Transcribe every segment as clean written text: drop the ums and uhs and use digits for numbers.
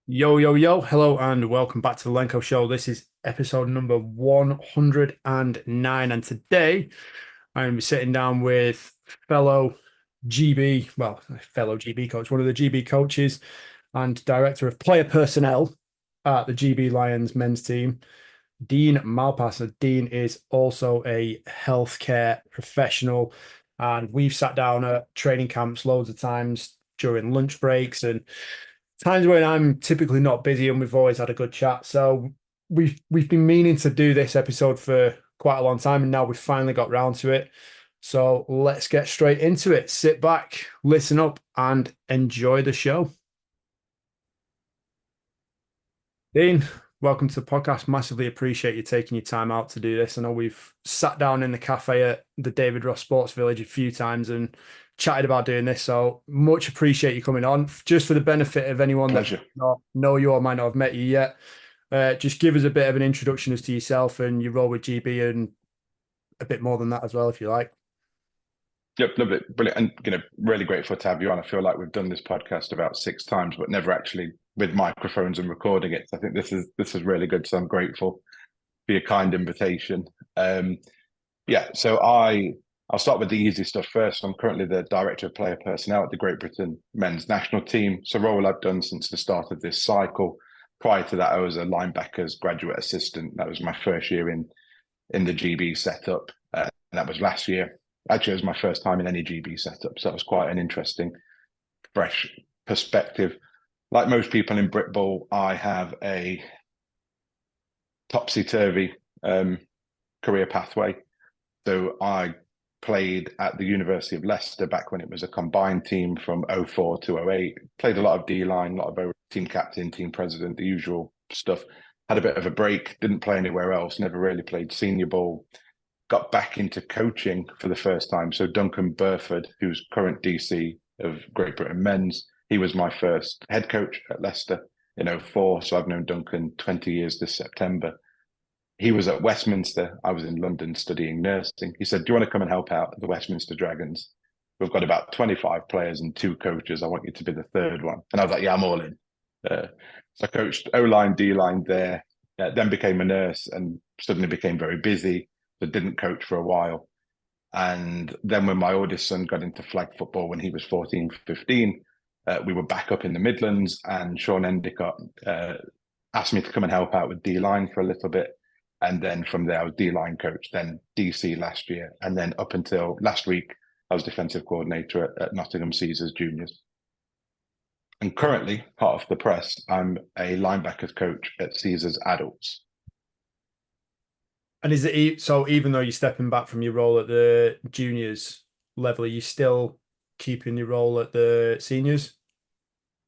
Yo, yo, yo. Hello and welcome back to the Lenko Show. This is episode number 109. And today I'm sitting down with fellow GB, well, fellow GB coach, one of the GB coaches and director of player personnel at the GB Lions men's team, Dean Malpass. So Dean is also a healthcare professional, and we've sat down at training camps loads of times during lunch breaks and times when I'm typically not busy, and we've always had a good chat. So we've been meaning to do this episode for quite a long time, and now we've finally got round to it. So let's get straight into it. Sit back, listen up, and enjoy the show. Dean, welcome to the podcast. Massively appreciate you taking your time out to do this. I know we've sat down in the cafe at the David Ross Sports Village a few times and chatted about doing this. So much appreciate you coming on. Just for the benefit of anyone that Pleasure. might not know you or might not have met you yet, just give us a bit of an introduction as to yourself and your role with GB and a bit more than that as well, if you like. Yep, lovely, brilliant, and really grateful to have you on. I feel like we've done this podcast about 6 times, but never actually with microphones and recording it. So I think this is really good. So I'm grateful for your kind invitation. Yeah, so I'll start with the easy stuff first. I'm currently the director of player personnel at the Great Britain men's national team. So a role I've done since the start of this cycle. Prior to that, I was a linebackers graduate assistant. That was my first year in the GB setup, and that was last year. Actually, it was my first time in any GB setup, so that was quite an interesting, fresh perspective. Like most people in Britball, I have a topsy-turvy career pathway. So I played at the University of Leicester back when it was a combined team from '04 to '08. Played a lot of D-line, a lot of team captain, team president, the usual stuff. Had a bit of a break, didn't play anywhere else, never really played senior ball. Got back into coaching for the first time. So Duncan Burford, who's current DC of Great Britain men's, he was my first head coach at Leicester in '04. So I've known Duncan 20 years this September. He was at Westminster. I was in London studying nursing. He said, "Do you want to come and help out at the Westminster Dragons? We've got about 25 players and 2 coaches. I want you to be the third one." And I was like, "Yeah, I'm all in." So I coached O-line, D-line there, then became a nurse and suddenly became very busy, but didn't coach for a while. And then when my oldest son got into flag football when he was 14, 15, we were back up in the Midlands, and Sean Endicott asked me to come and help out with D-line for a little bit. And then from there, I was D-line coach, then DC last year. And then up until last week, I was defensive coordinator at Nottingham Caesars Juniors. And currently, part of the press, I'm a linebackers coach at Caesars Adults. And is it so? Even though you're stepping back from your role at the juniors level, are you still keeping your role at the seniors?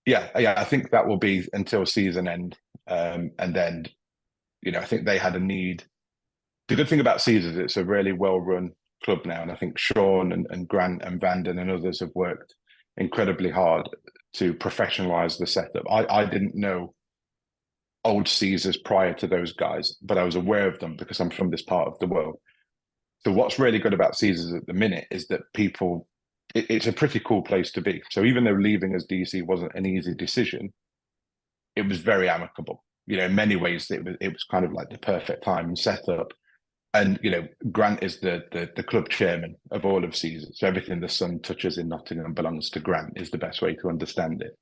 Yeah, I think that will be until season end. And then, I think they had a need. The good thing about Caesars, it's a really well-run club now. And I think Sean and Grant and Vanden and others have worked incredibly hard to professionalize the setup. I didn't know old Caesars prior to those guys, but I was aware of them because I'm from this part of the world. So what's really good about Caesars at the minute is that it's a pretty cool place to be. So even though leaving as DC wasn't an easy decision, it was very amicable. In many ways, it was kind of like the perfect time and setup. And Grant is the club chairman of all of Caesars. So everything the son touches in Nottingham belongs to Grant is the best way to understand it.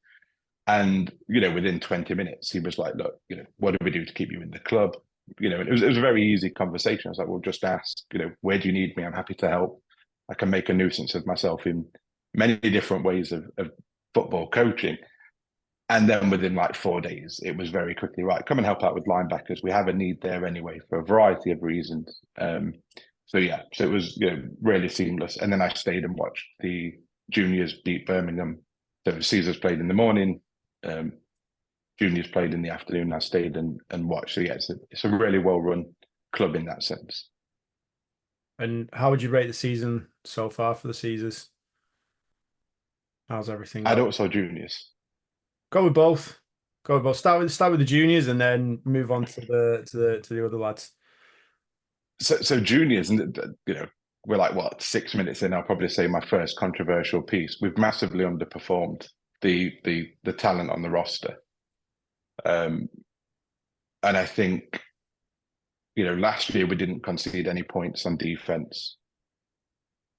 And within 20 minutes, he was like, "Look, what do we do to keep you in the club?" It was a very easy conversation. I was like, "Well, just ask. Where do you need me? I'm happy to help. I can make a nuisance of myself in many different ways of football coaching." And then within like 4 days, it was very quickly right. Come and help out with linebackers. We have a need there anyway for a variety of reasons. So yeah, so it was really seamless. And then I stayed and watched the juniors beat Birmingham. So Caesars played in the morning, um, juniors played in the afternoon. I stayed and watched. So yeah, it's a really well run club in that sense. And how would you rate the season so far for the Caesars? How's everything going? Adults or juniors? Go with both. Go with both. Start with the juniors and then move on to the other lads. So juniors, and we're like what 6 minutes in. I'll probably say my first controversial piece. We've massively underperformed the talent on the roster. Um, and I think, last year we didn't concede any points on defense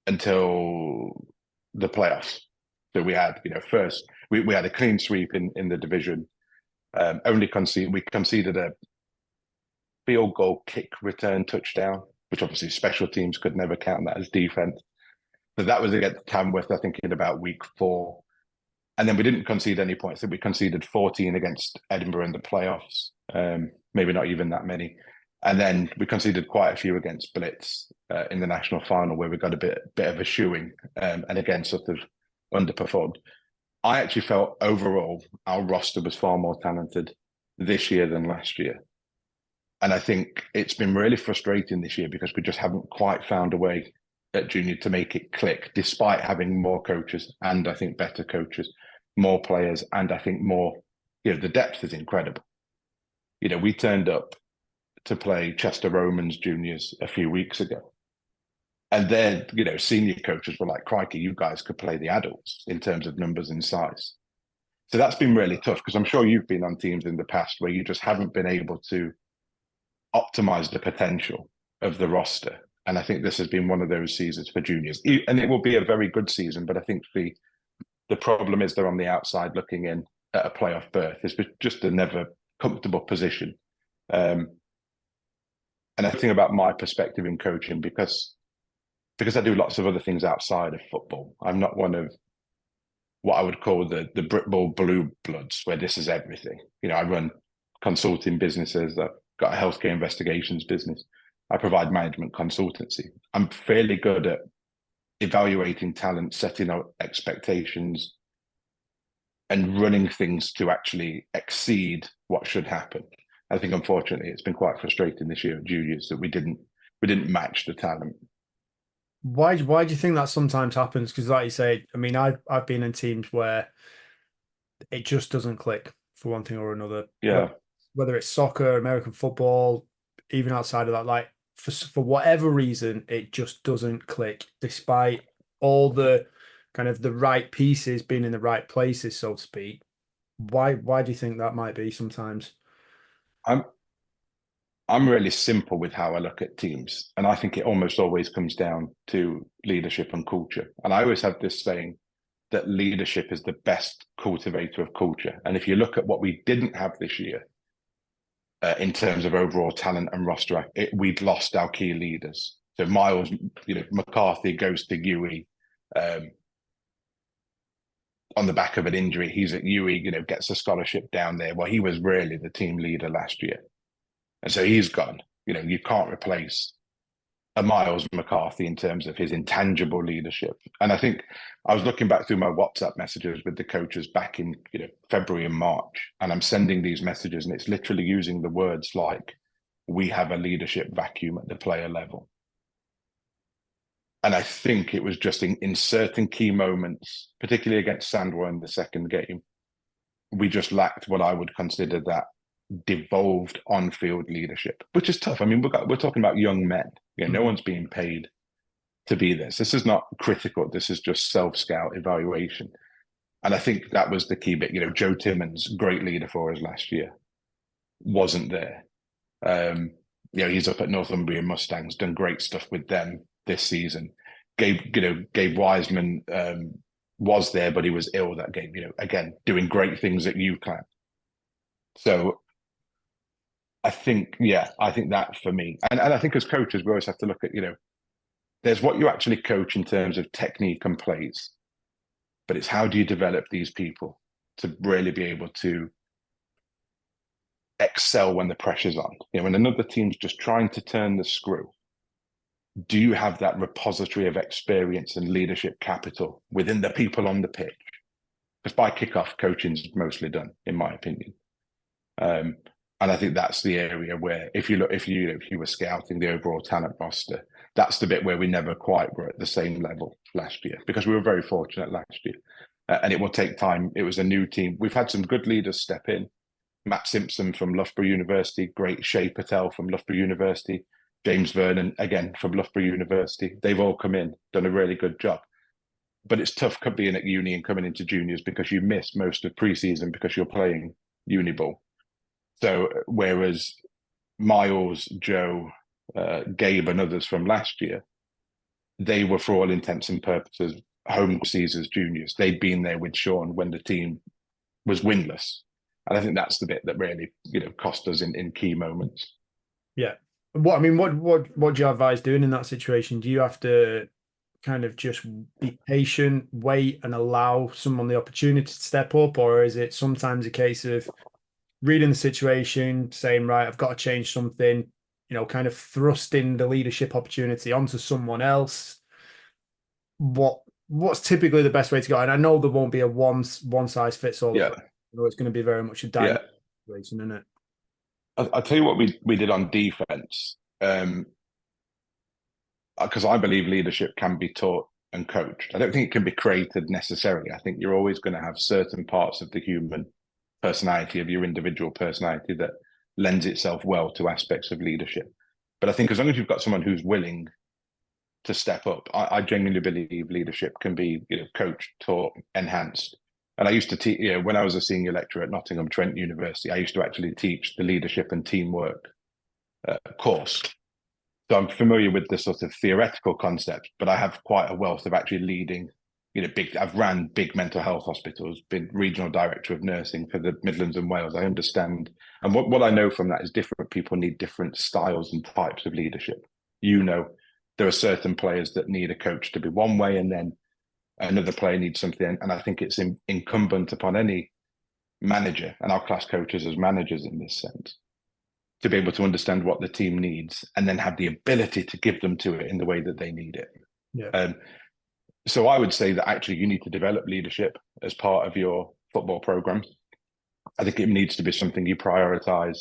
until the playoffs. So we had, first we had a clean sweep in the division. We conceded a field goal kick return touchdown, which obviously special teams could never count that as defense. So that was against Tamworth, I think, in about week 4. And then we didn't concede any points. I think we conceded 14 against Edinburgh in the playoffs. Maybe not even that many. And then we conceded quite a few against Blitz in the national final, where we got a bit of a shoeing, and again sort of underperformed. I actually felt overall our roster was far more talented this year than last year. And I think it's been really frustrating this year because we just haven't quite found a way at junior to make it click, despite having more coaches and I think better coaches, more players, and I think more, the depth is incredible. We turned up to play Chester Romans juniors a few weeks ago. And then, senior coaches were like, crikey, you guys could play the adults in terms of numbers and size. So that's been really tough because I'm sure you've been on teams in the past where you just haven't been able to optimize the potential of the roster. And I think this has been one of those seasons for juniors. And it will be a very good season, but I think the problem is they're on the outside looking in at a playoff berth. It's just a never comfortable position. And I think about my perspective in coaching because I do lots of other things outside of football. I'm not one of what I would call the Britball blue bloods, where this is everything. I run consulting businesses. I've got a healthcare investigations business. I provide management consultancy. I'm fairly good at evaluating talent, setting up expectations, and running things to actually exceed what should happen. I think, unfortunately, it's been quite frustrating this year at juniors that we didn't match the talent. Why do you think that sometimes happens? Because, like you say, I mean, I've been in teams where it just doesn't click for one thing or another. Yeah. Whether it's soccer, American football, even outside of that, like for whatever reason, it just doesn't click, despite all the kind of the right pieces being in the right places, so to speak. Why do you think that might be sometimes? I'm really simple with how I look at teams. And I think it almost always comes down to leadership and culture. And I always have this saying that leadership is the best cultivator of culture. And if you look at what we didn't have this year, in terms of overall talent and roster, we'd lost our key leaders. So Miles, McCarthy goes to UE on the back of an injury. He's at UE, gets a scholarship down there. Well, he was really the team leader last year. And so he's gone. You can't replace a Miles McCarthy in terms of his intangible leadership. And I think I was looking back through my WhatsApp messages with the coaches back in February and March, and I'm sending these messages, and it's literally using the words like, we have a leadership vacuum at the player level. And I think it was just in certain key moments, particularly against Sandwell in the second game, we just lacked what I would consider that devolved on-field leadership, which is tough. I mean, we're talking about young men. No one's being paid to be this. This is not critical. This is just self-scout evaluation. And I think that was the key bit. Joe Timmons, great leader for us last year, wasn't there. He's up at Northumbria Mustangs, done great stuff with them this season. Gabe Wiseman was there, but he was ill that game. Again, doing great things at UCLan. So I think that for me, and I think as coaches, we always have to look at, there's what you actually coach in terms of technique and plays, but it's how do you develop these people to really be able to excel when the pressure's on? When another team's just trying to turn the screw, do you have that repository of experience and leadership capital within the people on the pitch? Because by kickoff, coaching's mostly done, in my opinion. And I think that's the area where, if you were scouting the overall talent roster, that's the bit where we never quite were at the same level last year, because we were very fortunate last year. And it will take time. It was a new team. We've had some good leaders step in. Matt Simpson from Loughborough University, great Shay Patel from Loughborough University, James Vernon, again, from Loughborough University. They've all come in, done a really good job. But it's tough being at uni and coming into juniors because you miss most of pre-season because you're playing uni ball. So whereas Miles, Joe, Gabe, and others from last year, they were, for all intents and purposes, home Caesars juniors. They'd been there with Sean when the team was winless. And I think that's the bit that really, cost us in key moments. Yeah. What do you advise doing in that situation? Do you have to kind of just be patient, wait, and allow someone the opportunity to step up, or is it sometimes a case of reading the situation, saying, right, I've got to change something, kind of thrusting the leadership opportunity onto someone else? What's typically the best way to go? And I know there won't be a one size fits all Yeah, approach. It's going to be very much a yeah. dynamic situation, isn't it? I'll tell you what we did on defense, because I believe leadership can be taught and coached. I don't think it can be created necessarily. I think you're always going to have certain parts of the human personality, of your individual personality, that lends itself well to aspects of leadership. But I think as long as you've got someone who's willing to step up, I genuinely believe leadership can be, coached, taught, enhanced. And I used to teach, when I was a senior lecturer at Nottingham Trent University, I used to actually teach the leadership and teamwork course. So I'm familiar with the sort of theoretical concepts, but I have quite a wealth of actually leading, I've ran big mental health hospitals, been regional director of nursing for the Midlands and Wales. I understand. And what I know from that is different people need different styles and types of leadership. There are certain players that need a coach to be one way, and then another player needs something. And I think it's incumbent upon any manager, and our class coaches as managers in this sense, to be able to understand what the team needs and then have the ability to give them to it in the way that they need it. Yeah. So I would say that actually you need to develop leadership as part of your football program. I think it needs to be something you prioritize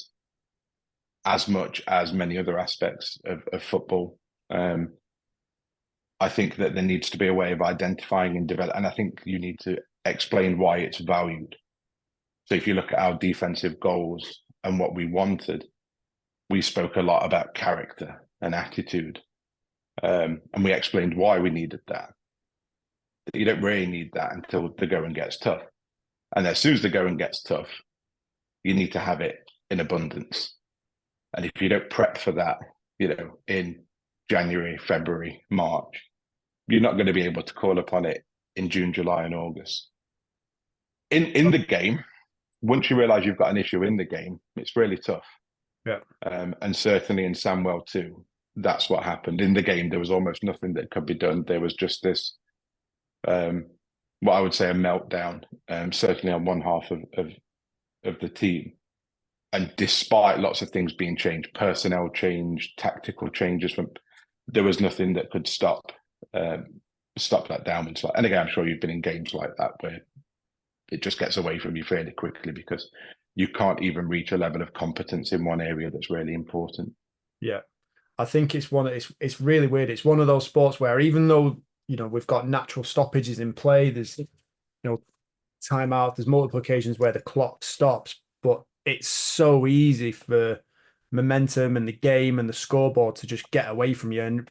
as much as many other aspects of football. I think that there needs to be a way of identifying and develop, and I think you need to explain why it's valued. So if you look at our defensive goals and what we wanted, we spoke a lot about character and attitude, and we explained why we needed that. You don't really need that until the going gets tough. And as soon as the going gets tough, you need to have it in abundance. And if you don't prep for that, in January, February, March, you're not going to be able to call upon it in June, July, and August. In the game, once you realize you've got an issue in the game, it's really tough. Yeah. And certainly in Sandwell too, that's what happened. In the game, there was almost nothing that could be done. There was just this, what I would say, a meltdown, certainly on one half of the team. And despite lots of things being changed, personnel change, tactical changes, there was nothing that could stop that downward slide. And again, I'm sure you've been in games like that where it just gets away from you fairly quickly because you can't even reach a level of competence in one area that's really important. Yeah. I think it's really weird. It's one of those sports where even though, we've got natural stoppages in play, there's, timeout, there's multiple occasions where the clock stops, but it's so easy for momentum and the game and the scoreboard to just get away from you. And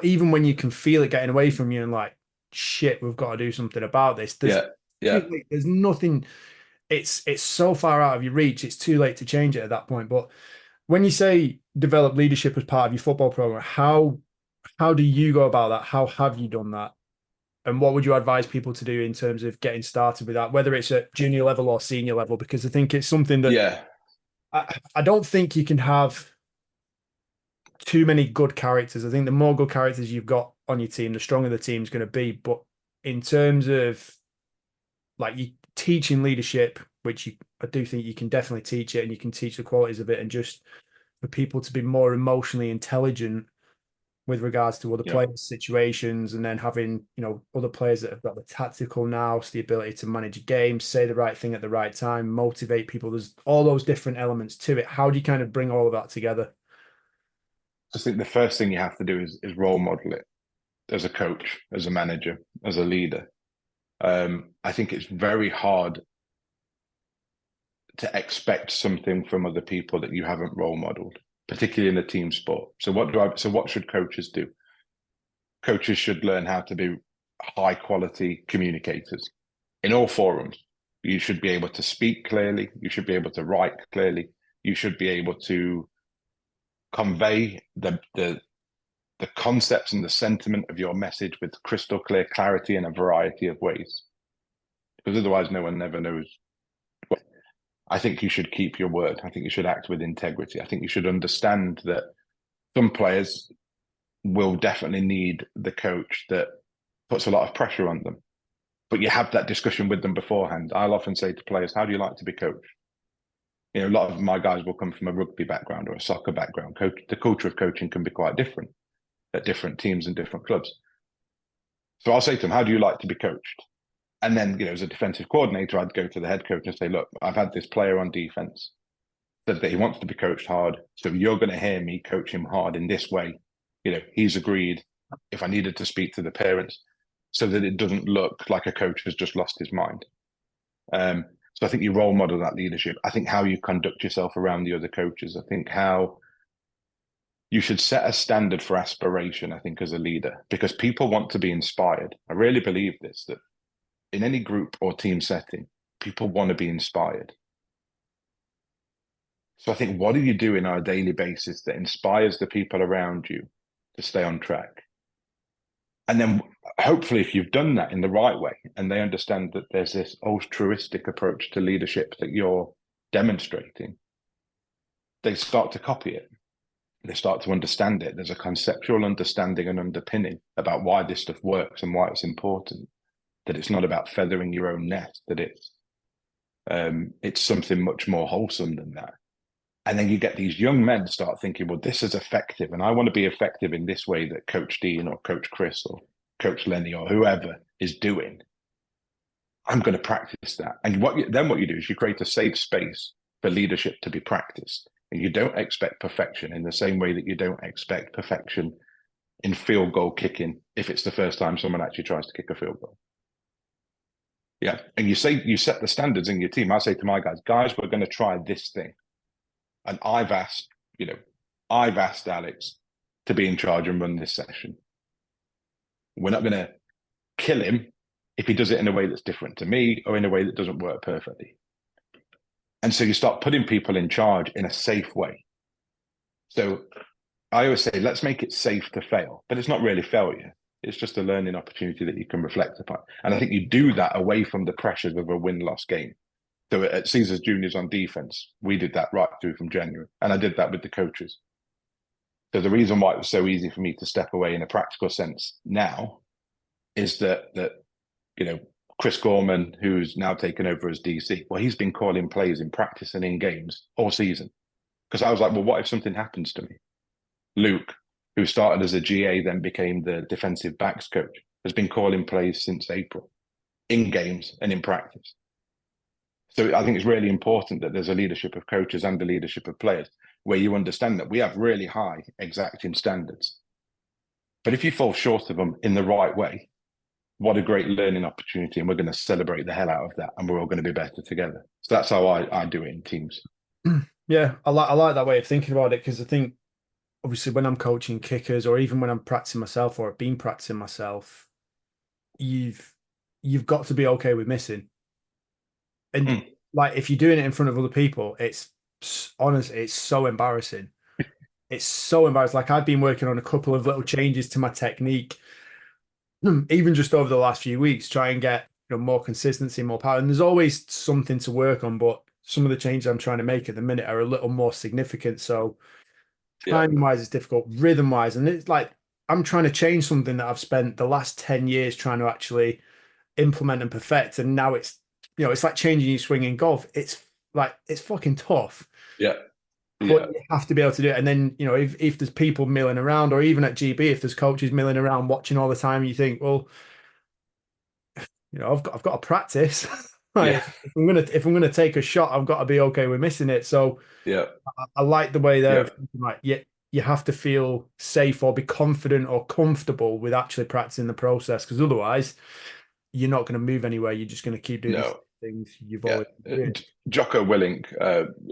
even when you can feel it getting away from you and like, shit, we've got to do something about this. There's nothing. It's so far out of your reach. It's too late to change it at that point. But when you say develop leadership as part of your football program, how do you go about that? How have you done that? And what would you advise people to do in terms of getting started with that, whether it's at junior level or senior level? Because I think it's something that I don't think you can have too many good characters. I think the more good characters you've got on your team, the stronger the team's going to be. But in terms of like you teaching leadership, which I do think you can definitely teach it and you can teach the qualities of it, and just for people to be more emotionally intelligent with regards to other players' situations, and then having, other players that have got the tactical nous, the ability to manage a game, say the right thing at the right time, motivate people. There's all those different elements to it. How do you kind of bring all of that together? I think the first thing you have to do is role model it as a coach, as a manager, as a leader. I think it's very hard to expect something from other people that you haven't role modeled, particularly in a team sport. So what should coaches do? Coaches should learn how to be high quality communicators in all forums. You should be able to speak clearly. You should be able to write clearly. you should be able to convey the concepts and the sentiment of your message with crystal clear clarity in a variety of ways. Because otherwise, no one ever knows. I think you should keep your word. I think you should act with integrity. I think you should understand that some players will definitely need the coach that puts a lot of pressure on them. But you have that discussion with them beforehand. I'll often say to players, how do you like to be coached? You know, a lot of my guys will come from a rugby background or a soccer background. The culture of coaching can be quite different at different teams and different clubs. So I'll say to them, how do you like to be coached? And then, you know, as a defensive coordinator, I'd go to the head coach and say, look, I've had this player on defense, said that he wants to be coached hard. So you're going to hear me coach him hard in this way. You know, he's agreed if I needed to speak to the parents so that it doesn't look like a coach has just lost his mind. So I think you role model that leadership. I think how you conduct yourself around the other coaches. I think how you should set a standard for aspiration, I think, as a leader, because people want to be inspired. I really believe this, that in any group or team setting, people want to be inspired. So I think, what do you do on a daily basis that inspires the people around you to stay on track? And then hopefully, if you've done that in the right way and they understand that there's this altruistic approach to leadership that you're demonstrating, they start to copy it. They start to understand it. There's a conceptual understanding and underpinning about why this stuff works and why it's important, that it's not about feathering your own nest, that it's something much more wholesome than that. And then you get these young men start thinking, well, this is effective, and I want to be effective in this way that Coach Dean or Coach Chris or Coach Lenny or whoever is doing. I'm going to practice that. And what you do is you create a safe space for leadership to be practiced. And you don't expect perfection in the same way that you don't expect perfection in field goal kicking if it's the first time someone actually tries to kick a field goal. Yeah. And you set the standards in your team. I say to my guys, we're going to try this thing. And I've asked Alex to be in charge and run this session. We're not going to kill him if he does it in a way that's different to me or in a way that doesn't work perfectly. And so you start putting people in charge in a safe way. So I always say, let's make it safe to fail, but it's not really failure. It's just a learning opportunity that you can reflect upon. And I think you do that away from the pressures of a win-loss game. So at Caesars Juniors on defense, we did that right through from January. And I did that with the coaches. So the reason why it was so easy for me to step away in a practical sense now is that you know, Chris Gorman, who's now taken over as DC, well, he's been calling plays in practice and in games all season. Because I was like, well, what if something happens to me? Luke, who started as a GA, then became the defensive backs coach, has been calling plays since April, in games and in practice. So I think it's really important that there's a leadership of coaches and a leadership of players where you understand that we have really high exacting standards. But if you fall short of them in the right way, what a great learning opportunity. And we're going to celebrate the hell out of that. And we're all going to be better together. So that's how I do it in teams. Yeah, I like that way of thinking about it, because I think obviously when I'm coaching kickers or even when I'm practicing myself or I've been practicing myself, you've got to be okay with missing. And like, if you're doing it in front of other people, it's honestly, it's so embarrassing. It's so embarrassing. Like, I've been working on a couple of little changes to my technique, even just over the last few weeks, try and get, you know, more consistency, more power. And there's always something to work on, but some of the changes I'm trying to make at the minute are a little more significant. So timing wise, it's difficult, rhythm wise. And it's like, I'm trying to change something that I've spent the last 10 years trying to actually implement and perfect. And now it's, you know, it's like changing your swing in golf. It's like, it's fucking tough. Yeah. But you have to be able to do it. And then, you know, if there's people milling around, or even at GB, if there's coaches milling around watching all the time, you think, well, you know, I've got to practice. Like, if I'm gonna take a shot, I've got to be okay with missing it. So I like the way they're like, you have to feel safe or be confident or comfortable with actually practicing the process, because otherwise you're not going to move anywhere. You're just going to keep doing the things you've always been doing. Jocko Willink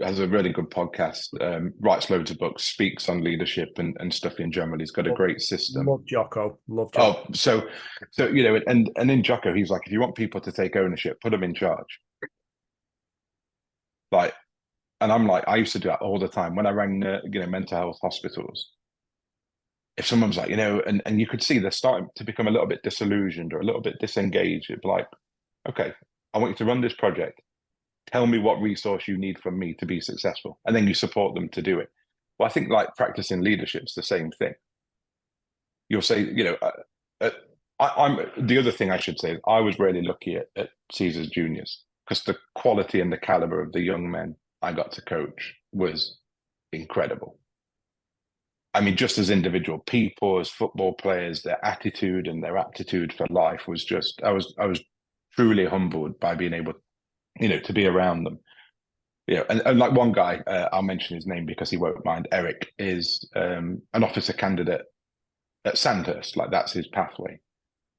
has a really good podcast, writes loads of books, speaks on leadership and stuff in general. He's got a great system. Love Jocko. Oh, so you know, and in Jocko, he's like, if you want people to take ownership, put them in charge. Like, And I'm like, I used to do that all the time when I rang, mental health hospitals. If someone's like, and you could see they're starting to become a little bit disillusioned or a little bit disengaged, it'd be like, okay, I want you to run this project. Tell me what resource you need from me to be successful. And then you support them to do it. Well, I think like practicing leadership's the same thing. You'll say, I'm the other thing I should say is I was really lucky at Caesars Juniors because the quality and the caliber of the young men I got to coach was incredible. I mean, just as individual people, as football players, their attitude and their aptitude for life was just, I was truly humbled by being able, to be around them. And like one guy, I'll mention his name because he won't mind. Eric is an officer candidate at Sandhurst, like that's his pathway.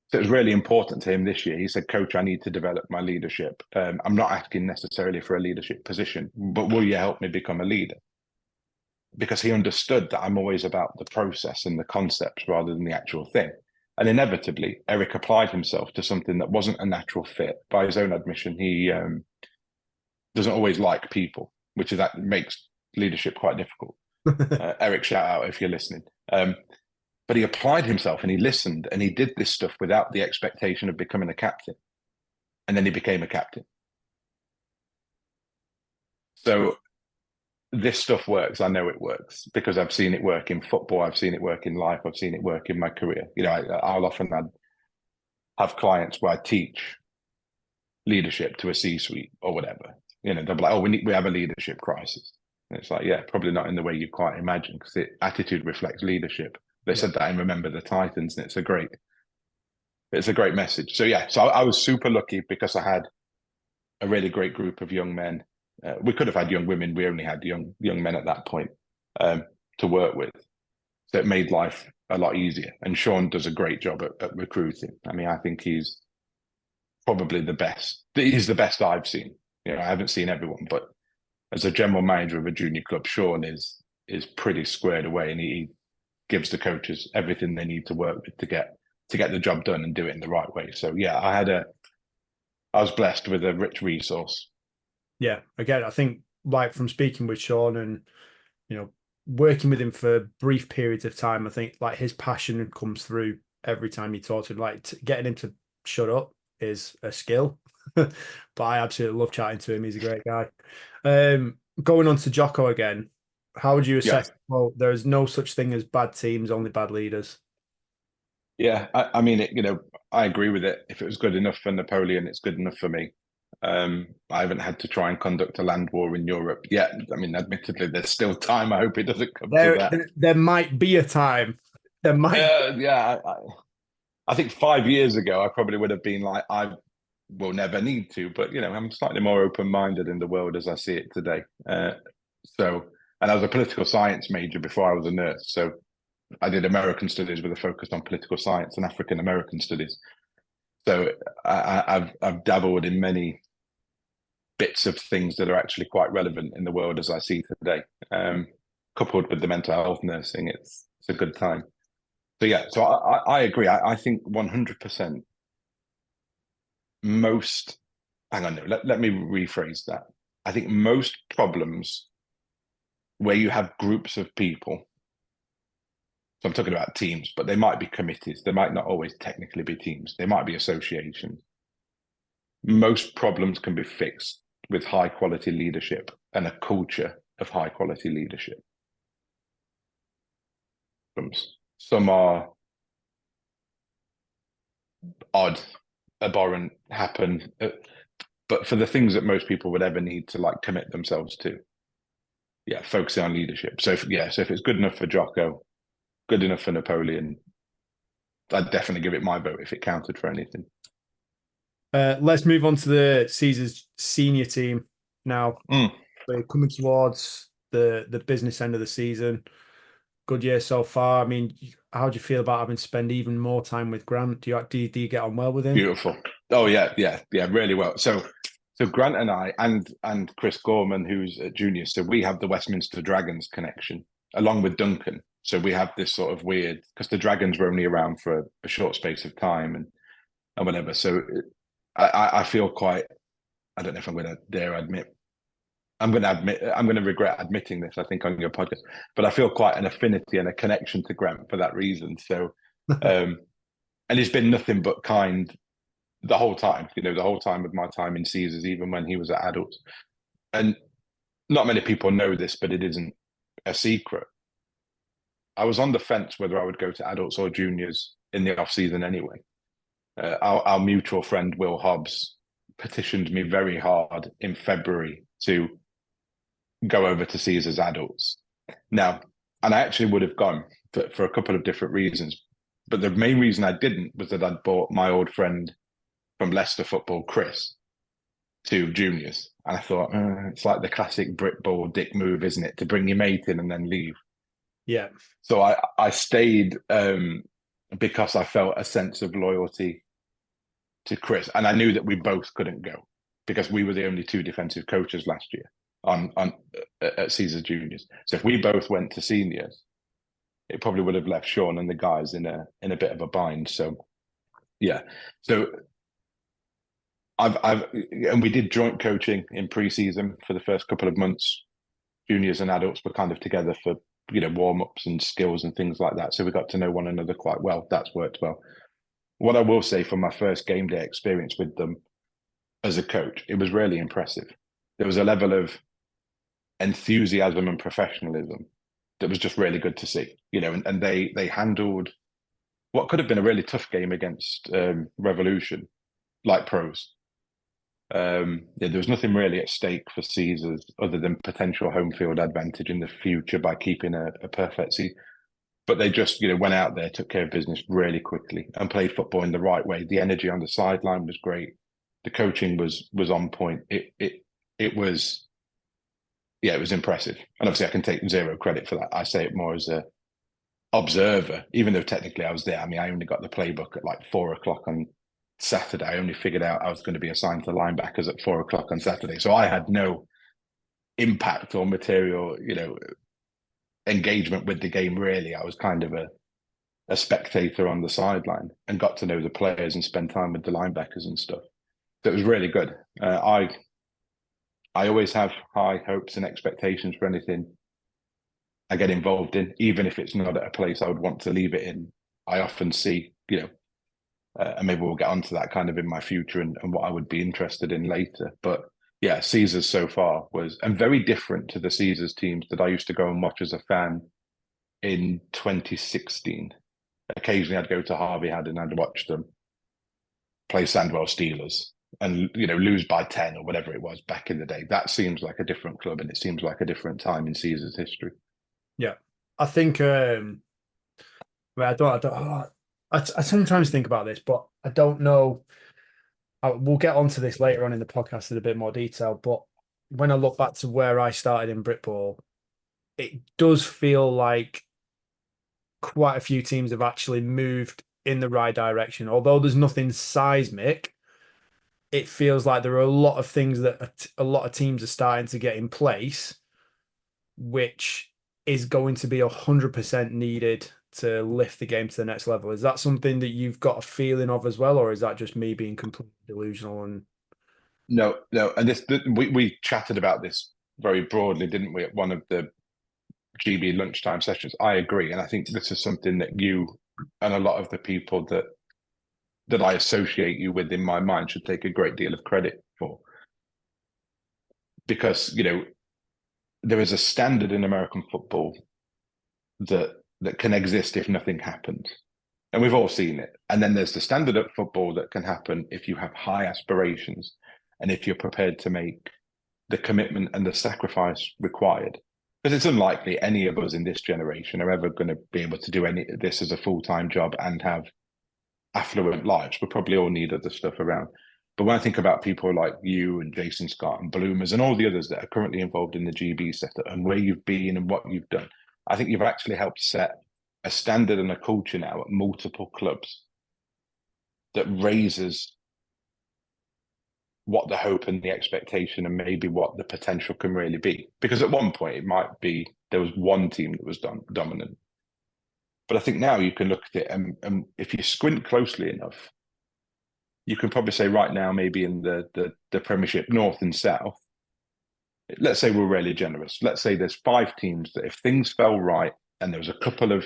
So it was really important to him this year. He said, Coach, I need to develop my leadership. I'm not asking necessarily for a leadership position, but will you help me become a leader? Because he understood that I'm always about the process and the concepts rather than the actual thing. And inevitably, Eric applied himself to something that wasn't a natural fit. By his own admission, he doesn't always like people, which is that makes leadership quite difficult. Eric, shout out if you're listening. But he applied himself and he listened and he did this stuff without the expectation of becoming a captain. And then he became a captain. So this stuff works. I know it works because I've seen it work in football. I've seen it work in life. I've seen it work in my career. I'll often have clients where I teach leadership to a C-suite or whatever. They'll be like, "Oh, we have a leadership crisis." And it's like, yeah, probably not in the way you quite imagine because attitude reflects leadership. They said that in Remember the Titans, and it's a great message. So yeah, so I was super lucky because I had a really great group of young men. We could have had young women. We only had young men at that point to work with. So it made life a lot easier. And Sean does a great job at recruiting. I mean, I think he's probably the best. He's the best I've seen. I haven't seen everyone, but as a general manager of a junior club, Sean is pretty squared away, and he gives the coaches everything they need to work with to get the job done and do it in the right way. So yeah, I was blessed with a rich resource. Yeah, again, I think like from speaking with Sean and working with him for brief periods of time, I think like his passion comes through every time you talk to him. Like getting him to shut up is a skill, but I absolutely love chatting to him. He's a great guy. Going on to Jocko again, how would you assess? Yeah. Well, there is no such thing as bad teams, only bad leaders. Yeah, I mean, I agree with it. If it was good enough for Napoleon, it's good enough for me. I haven't had to try and conduct a land war in Europe yet. I mean, admittedly, there's still time. I hope it doesn't come to that. There might be a time. There might. Yeah. I think 5 years ago, I probably would have been like, I will never need to. But I'm slightly more open-minded in the world as I see it today. And I was a political science major before I was a nurse, so I did American studies with a focus on political science and African American studies. So I've dabbled in many bits of things that are actually quite relevant in the world as I see today. Coupled with the mental health nursing, it's a good time. So yeah, so I agree. I think 100% most. Hang on, no, let me rephrase that. I think most problems where you have groups of people. So I'm talking about teams, but they might be committees. They might not always technically be teams. They might be associations. Most problems can be fixed with high quality leadership and a culture of high quality leadership. Some are odd, abhorrent, happen, but for the things that most people would ever need to like commit themselves to, yeah, focusing on leadership. So if it's good enough for Jocko, good enough for Napoleon, I'd definitely give it my vote if it counted for anything. Let's move on to the Caesars senior team now. We're coming towards the business end of the season. Good year so far. I mean, how do you feel about having to spend even more time with Grant? Do you get on well with him? Beautiful. Oh yeah, really well. So Grant and I and Chris Gorman, who's at junior, so we have the Westminster Dragons connection along with Duncan. So we have this sort of weird, because the Dragons were only around for a short space of time and whatever. So I feel quite, I don't know if I'm going to dare admit, I'm going to regret admitting this, I think, on your podcast, but I feel quite an affinity and a connection to Grant for that reason. So, and he's been nothing but kind the whole time, the whole time of my time in Caesars, even when he was at adults. And not many people know this, but it isn't a secret. I was on the fence whether I would go to adults or juniors in the off season anyway. Our mutual friend, Will Hobbs, petitioned me very hard in February to go over to Caesars adults. Now, and I actually would have gone for a couple of different reasons. But the main reason I didn't was that I'd bought my old friend from Leicester football, Chris, to juniors. And I thought, it's like the classic Britball dick move, isn't it? To bring your mate in and then leave. Yeah. So I stayed because I felt a sense of loyalty to Chris. And I knew that we both couldn't go because we were the only two defensive coaches last year at Caesars Juniors. So if we both went to seniors, it probably would have left Sean and the guys in a bit of a bind. So yeah. So and we did joint coaching in pre-season for the first couple of months. Juniors and adults were kind of together for warm-ups and skills and things like that. So we got to know one another quite well. That's worked well. What I will say from my first game day experience with them as a coach, it was really impressive. There was a level of enthusiasm and professionalism that was just really good to see. And they handled what could have been a really tough game against Revolution like pros. There was nothing really at stake for Caesars other than potential home field advantage in the future by keeping a perfect season. But they just, went out there, took care of business really quickly and played football in the right way. The energy on the sideline was great. The coaching was on point. It was, it was impressive. And obviously I can take zero credit for that. I say it more as a observer, even though technically I was there. I mean, I only got the playbook at like 4:00 on Saturday. I only figured out I was going to be assigned to linebackers at 4:00 on Saturday. So I had no impact or material, engagement with the game, really. I was kind of a spectator on the sideline and got to know the players and spend time with the linebackers and stuff. So it was really good. I always have high hopes and expectations for anything I get involved in, even if it's not at a place I would want to leave it in. I often see, and maybe we'll get onto that kind of in my future and what I would be interested in later. But yeah, Caesars so far was, and very different to the Caesars teams that I used to go and watch as a fan in 2016. Occasionally I'd go to Harveyhead and I'd watch them play Sandwell Steelers and, lose by 10 or whatever it was back in the day. That seems like a different club and it seems like a different time in Caesars history. Yeah. I think, I sometimes think about this, but I don't know. We'll get onto this later on in the podcast in a bit more detail. But when I look back to where I started in Britball, it does feel like quite a few teams have actually moved in the right direction. Although there's nothing seismic, it feels like there are a lot of things that a lot of teams are starting to get in place, which is going to be 100% needed to lift the game to the next level. Is that something that you've got a feeling of as well, or is that just me being completely delusional? And No, and we chatted about this very broadly, didn't we, at one of the GB lunchtime sessions? I agree, and I think this is something that you and a lot of the people that I associate you with in my mind should take a great deal of credit for, because there is a standard in American football that can exist if nothing happens. And we've all seen it. And then there's the standard of football that can happen if you have high aspirations and if you're prepared to make the commitment and the sacrifice required. Because it's unlikely any of us in this generation are ever going to be able to do any of this as a full-time job and have affluent lives. We probably all need other stuff around. But when I think about people like you and Jason Scott and Bloomers and all the others that are currently involved in the GB setup and where you've been and what you've done, I think you've actually helped set a standard and a culture now at multiple clubs that raises what the hope and the expectation and maybe what the potential can really be. Because at one point it might be there was one team that was dominant. But I think now you can look at it and if you squint closely enough, you can probably say right now, maybe in the Premiership North and South, let's say we're really generous. Let's say there's 5 teams that if things fell right and there was a couple of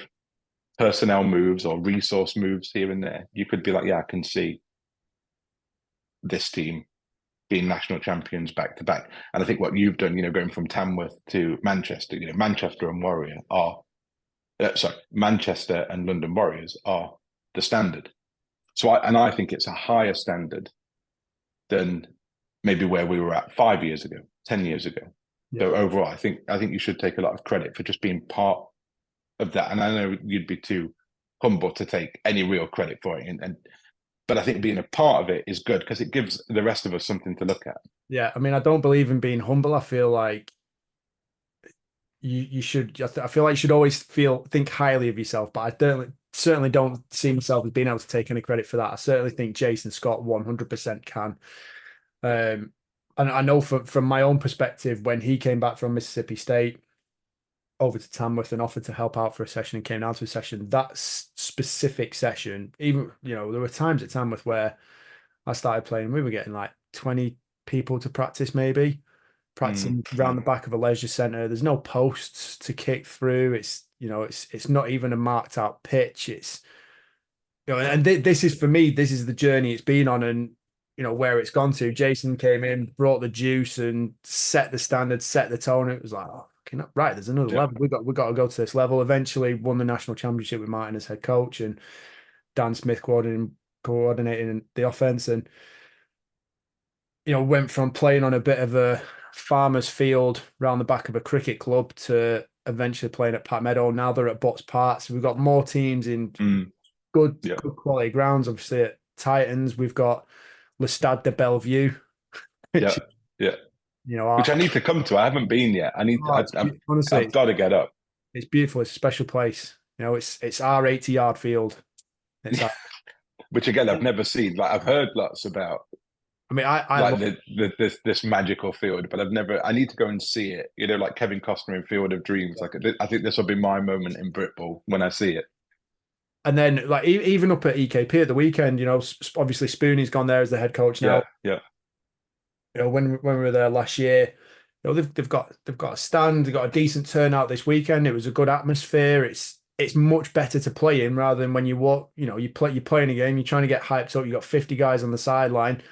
personnel moves or resource moves here and there, you could be like, yeah, I can see this team being national champions back to back. And I think what you've done, going from Tamworth to Manchester, Manchester and Warrior are, Manchester and London Warriors are the standard. So I think it's a higher standard than maybe where we were at 5 years ago, 10 years ago. Yeah. So overall, I think you should take a lot of credit for just being part of that. And I know you'd be too humble to take any real credit for it. But I think being a part of it is good because it gives the rest of us something to look at. Yeah, I mean, I don't believe in being humble. I feel like you should. I feel like you should always think highly of yourself. But I certainly don't see myself as being able to take any credit for that. I certainly think Jason Scott 100% can. And I know from my own perspective, when he came back from Mississippi State over to Tamworth and offered to help out for a session and came down to a session, that specific session, even there were times at Tamworth where I started playing, we were getting like 20 people to practice, maybe practicing around the back of a leisure centre. There's no posts to kick through. It's not even a marked out pitch. It's and this is for me. This is the journey it's been on, and where it's gone to. Jason came in, brought the juice, and set the standard, set the tone. It was like, oh, right. There's another level. We got to go to this level. Eventually, won the national championship with Martin as head coach, and Dan Smith coordinating the offense, and went from playing on a bit of a farmer's field round the back of a cricket club to eventually playing at Pat Meadow. Now they're at Botts Park. So we've got more teams in good quality grounds. Obviously at Titans, we've got Le Stade de Bellevue. Which I need to come to. I haven't been yet. Honestly, I've got to get up. It's beautiful. It's a special place. It's our 80-yard field. Which again, I've never seen. Like I've heard lots about. I mean, I like this magical field, but I've never. I need to go and see it. Like Kevin Costner in Field of Dreams. Like I think this will be my moment in Britball when I see it. And then, like even up at EKP at the weekend, obviously Spoonie's gone there as the head coach now. Yeah. When we were there last year, they've got a stand. They've got a decent turnout this weekend. It was a good atmosphere. It's much better to play in rather than when you walk. You're playing a game. You're trying to get hyped up. You got 50 guys on the sideline,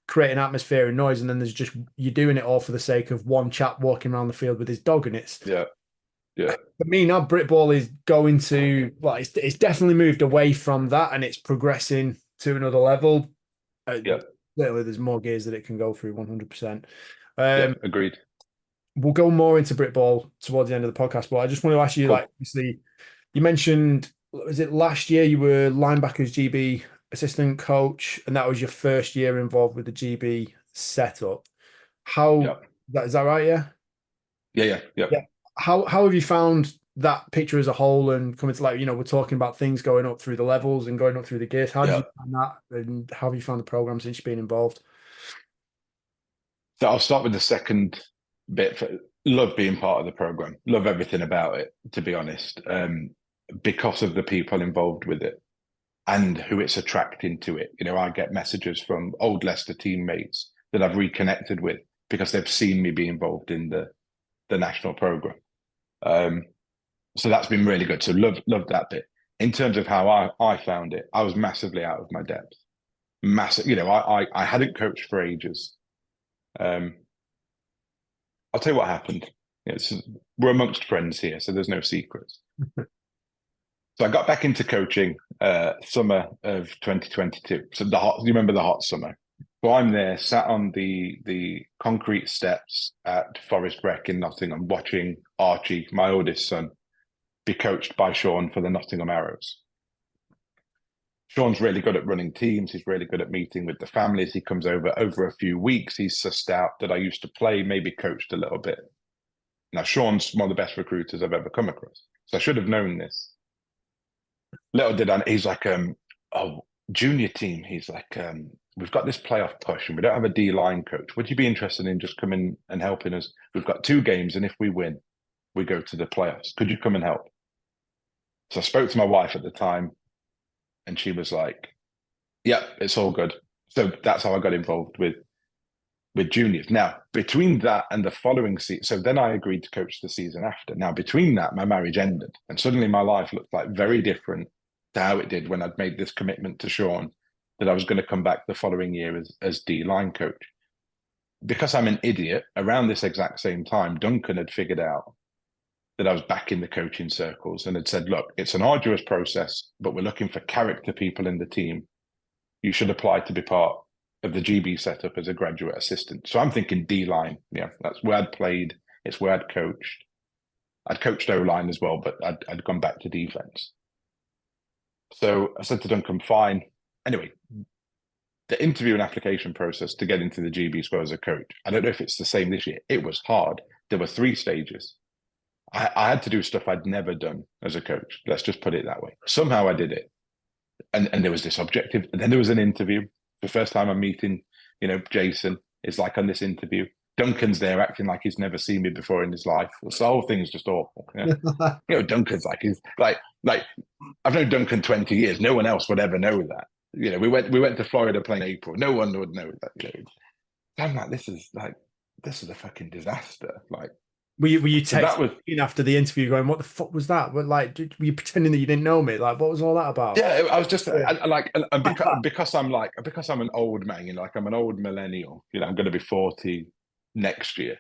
creating atmosphere and noise, and then there's just you're doing it all for the sake of one chap walking around the field with his dog, and it's For me now, Britball is going to it's definitely moved away from that, and it's progressing to another level. Certainly, there's more gears that it can go through. 100%. Agreed. We'll go more into Britball towards the end of the podcast, but I just want to ask you, obviously, you mentioned, was it last year you were linebackers GB assistant coach, and that was your first year involved with the GB setup. Is that right? Yeah. How have you found that picture as a whole, and coming to we're talking about things going up through the levels and going up through the gears. How did you find that, and how have you found the program since you've been involved? So I'll start with the second bit. Love being part of the program. Love everything about it, to be honest, because of the people involved with it and who it's attracting to it. I get messages from old Leicester teammates that I've reconnected with because they've seen me be involved in the national program. So that's been really good. So love that bit. In terms of how I found it, I was massively out of my depth. Massive. I hadn't coached for ages. I'll tell you what happened. We're amongst friends here, so there's no secrets. So I got back into coaching summer of 2022. So you remember the hot summer. So I'm there, sat on the concrete steps at Forest Rec in Nottingham, watching Archie, my oldest son, be coached by Sean for the Nottingham Arrows. Sean's really good at running teams. He's really good at meeting with the families. He comes over a few weeks. He's sussed out that I used to play, maybe coached a little bit. Now, Sean's one of the best recruiters I've ever come across. So I should have known this. Little did I, he's like, junior team. He's like, we've got this playoff push and we don't have a D-line coach. Would you be interested in just coming and helping us? We've got 2 games, and if we win, we go to the playoffs. Could you come and help? So I spoke to my wife at the time, and she was like, yeah, it's all good. So that's how I got involved with with juniors. Now, between that and the following season, so then I agreed to coach the season after. Now, between that, my marriage ended, and suddenly my life looked like very different to how it did when I'd made this commitment to Sean that I was going to come back the following year as D line coach. Because I'm an idiot, around this exact same time, Duncan had figured out that I was back in the coaching circles and had said, look, it's an arduous process, but we're looking for character people in the team. You should apply to be part of the GB setup as a graduate assistant. So I'm thinking D-line. Yeah, that's where I'd played. It's where I'd coached. I'd coached O-line as well, but I'd gone back to defense. So I said to Duncan, fine. Anyway, the interview and application process to get into the GB squad as a coach, I don't know if it's the same this year. It was hard. There were 3 stages. I had to do stuff I'd never done as a coach. Let's just put it that way. Somehow I did it. And there was this objective. And then there was an interview. The first time I'm meeting, Jason is like on this interview. Duncan's there acting like he's never seen me before in his life. So the whole thing's just awful. Yeah. Duncan's he's like I've known Duncan 20 years. No one else would ever know that. We went to Florida playing April. No one would know that. I'm like, this is a fucking disaster. Like, were you so that was after the interview going, what the fuck was that? Were you pretending that you didn't know me? Like, what was all that about? Yeah, I was just because I'm an old man, I'm an old millennial. I'm going to be 40 next year.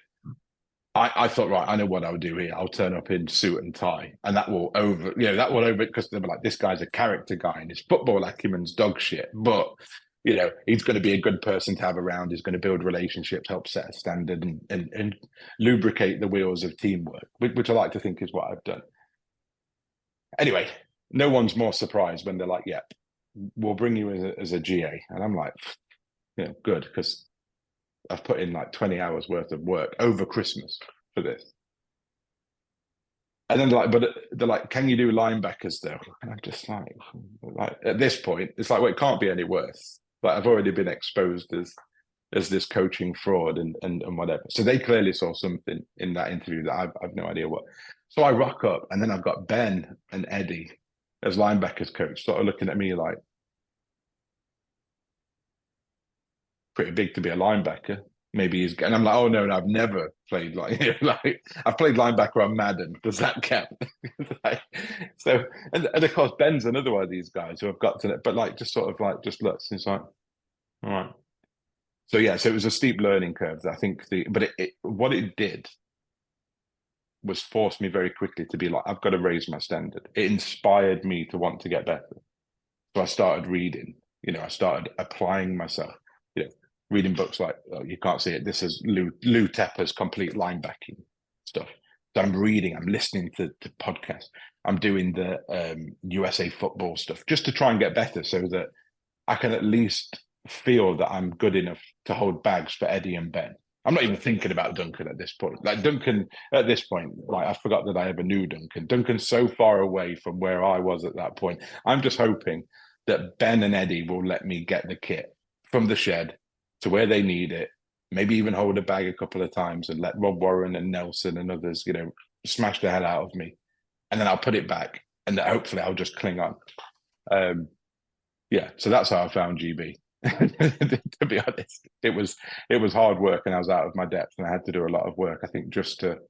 I thought, right, I know what I'll do here. I'll turn up in suit and tie, and that will over because they were like, this guy's a character guy, and his football acumen's dog shit, but he's going to be a good person to have around. He's going to build relationships, help set a standard, and lubricate the wheels of teamwork, which I like to think is what I've done. Anyway, no one's more surprised when they're like, "Yep, we'll bring you as a GA," and I'm like, "Yeah, good," because I've put in like 20 hours worth of work over Christmas for this. And then they're like, "Can you do linebackers though?" And I'm just like at this point, it's like, well, it can't be any worse. Like, I've already been exposed as this coaching fraud and whatever. So they clearly saw something in that interview that I've no idea what. So I rock up, and then I've got Ben and Eddie as linebackers coach, sort of looking at me like, pretty big to be a linebacker. Maybe he's, and I'm like, oh no, I've never played I've played linebacker on Madden. Does that count? So, and of course Ben's another one of these guys who have got to, but just sort of just looks. And it's like, all right. So yeah, so it was a steep learning curve. I think what it did was force me very quickly to be like, I've got to raise my standard. It inspired me to want to get better. So I started reading. I started applying myself. Reading books like, oh, you can't see it. This is Lou Tepper's complete linebacking stuff. So I'm reading, I'm listening to podcasts. I'm doing the USA football stuff just to try and get better so that I can at least feel that I'm good enough to hold bags for Eddie and Ben. I'm not even thinking about Duncan at this point. Duncan, at this point, I forgot that I ever knew Duncan. Duncan's so far away from where I was at that point. I'm just hoping that Ben and Eddie will let me get the kit from the shed to where they need it, maybe even hold a bag a couple of times and let Rob Warren and Nelson and others, smash the hell out of me. And then I'll put it back and hopefully I'll just cling on. Yeah, so that's how I found GB. To be honest, it was hard work and I was out of my depth and I had to do a lot of work, I think, just to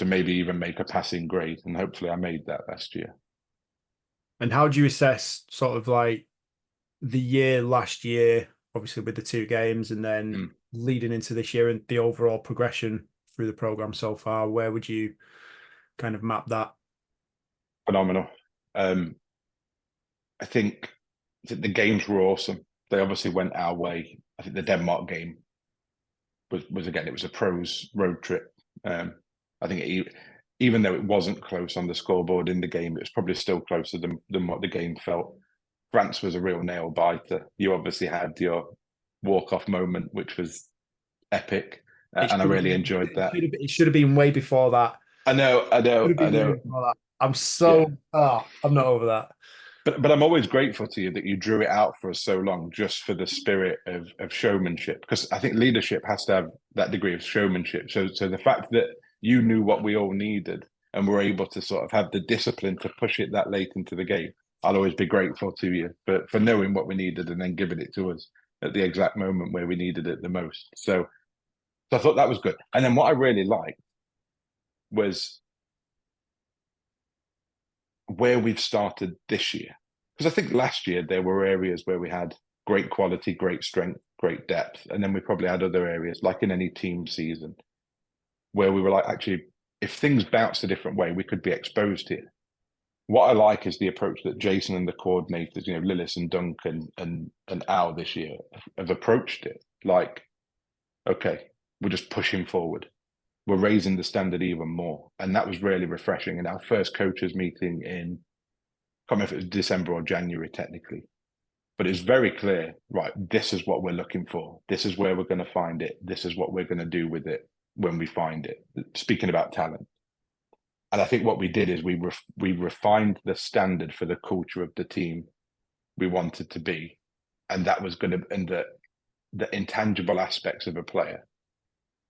maybe even make a passing grade. And hopefully I made that last year. And how do you assess sort of like the year last year, obviously with the 2 games, and then leading into this year and the overall progression through the program so far? Where would you kind of map that? Phenomenal. I think the games were awesome. They obviously went our way. I think the Denmark game was again, it was a pros road trip. I think even though it wasn't close on the scoreboard in the game, it was probably still closer than what the game felt. France was a real nail biter. You obviously had your walk-off moment, which was epic, and I really enjoyed that. It should have been way before that. I know. I'm not over that. But I'm always grateful to you that you drew it out for us so long, just for the spirit of showmanship. Because I think leadership has to have that degree of showmanship. So the fact that you knew what we all needed and were able to sort of have the discipline to push it that late into the game, I'll always be grateful to you for knowing what we needed and then giving it to us at the exact moment where we needed it the most. So I thought that was good. And then what I really liked was where we've started this year. Because I think last year there were areas where we had great quality, great strength, great depth. And then we probably had other areas, like in any team season, where we were like, actually, if things bounced a different way, we could be exposed here. What I like is the approach that Jason and the coordinators, Lillis and Duncan and Al this year have approached it. Like, okay, we're just pushing forward. We're raising the standard even more. And that was really refreshing. In our first coaches meeting in, I can't remember if it was December or January technically, but it's very clear, right, this is what we're looking for. This is where we're going to find it. This is what we're going to do with it when we find it. Speaking about talent. And I think what we did is we refined the standard for the culture of the team we wanted to be. And that was going to, and the intangible aspects of a player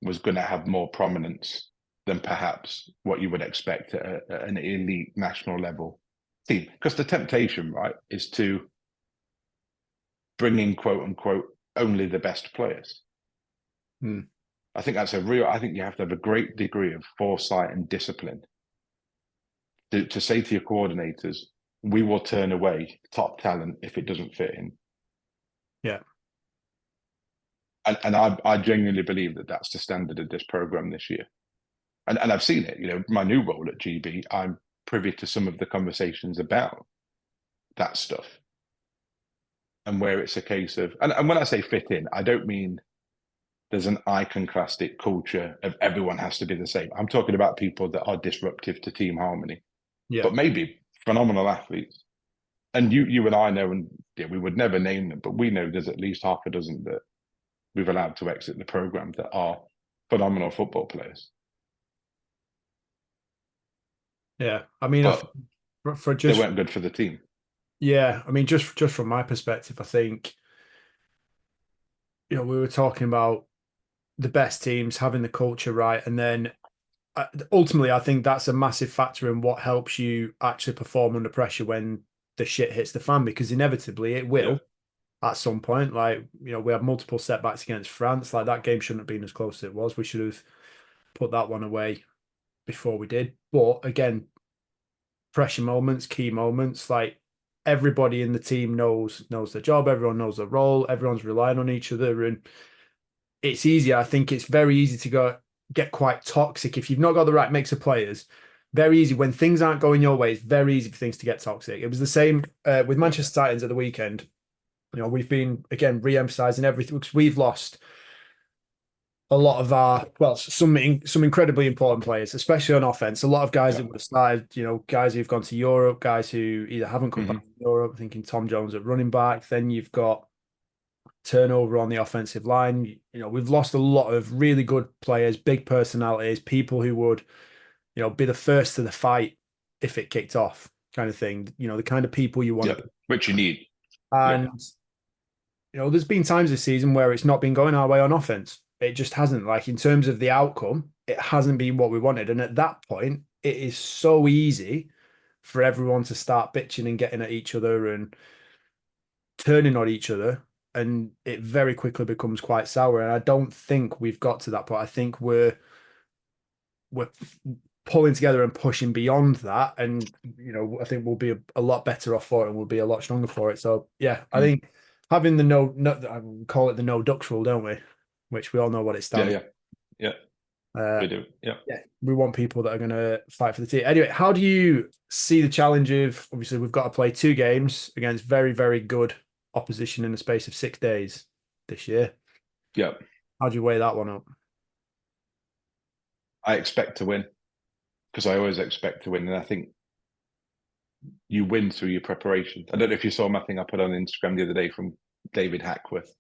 was going to have more prominence than perhaps what you would expect at an elite national level team. Because the temptation, right, is to bring in, quote unquote, only the best players. I think that's I think you have to have a great degree of foresight and discipline to say to your coordinators, we will turn away top talent if it doesn't fit in. Yeah. And I genuinely believe that that's the standard of this program this year. And I've seen it, my new role at GB, I'm privy to some of the conversations about that stuff. And where it's a case of, and when I say fit in, I don't mean there's an iconoclastic culture of everyone has to be the same. I'm talking about people that are disruptive to team harmony, but maybe phenomenal athletes. And you and I know, and we would never name them, but we know there's at least half a dozen that we've allowed to exit the program that are phenomenal football players. Yeah, I mean, for just they weren't good for the team. Yeah, I mean, just from my perspective, I think we were talking about the best teams having the culture right, and then ultimately, I think that's a massive factor in what helps you actually perform under pressure when the shit hits the fan, because inevitably it will at some point. Like, we had multiple setbacks against France. Like, that game shouldn't have been as close as it was. We should have put that one away before we did. But again, pressure moments, key moments, like everybody in the team knows their job, everyone knows their role, everyone's relying on each other, and it's easy. I think it's very easy to get quite toxic if you've not got the right mix of players. Very easy when things aren't going your way. It's very easy for things to get toxic. It was the same with Manchester Titans at the weekend. We've been again re-emphasizing everything because we've lost a lot of some incredibly important players, especially on offense. A lot of guys that would have started, guys who've gone to Europe, guys who either haven't come back from Europe, thinking Tom Jones at running back. Then you've got turnover on the offensive line. We've lost a lot of really good players, big personalities, people who would, be the first to the fight if it kicked off, kind of thing. The kind of people you want to, which you need. And there's been times this season where it's not been going our way on offense. It just hasn't. Like, in terms of the outcome, it hasn't been what we wanted. And at that point, it is so easy for everyone to start bitching and getting at each other and turning on each other. And it very quickly becomes quite sour. And I don't think we've got to that point. I think we're pulling together and pushing beyond that. And, I think we'll be a lot better off for it and we'll be a lot stronger for it. So, yeah, I think having the no, I call it the no ducks rule, don't we? Which we all know what it stands for. Yeah. We do. Yeah. We want people that are going to fight for the team. Anyway, how do you see the challenge of, obviously, we've got to play 2 games against very, very good opposition in the space of 6 days this year? Yeah. How do you weigh that one up? I expect to win because I always expect to win. And I think you win through your preparation. I don't know if you saw my thing I put on Instagram the other day from David Hackworth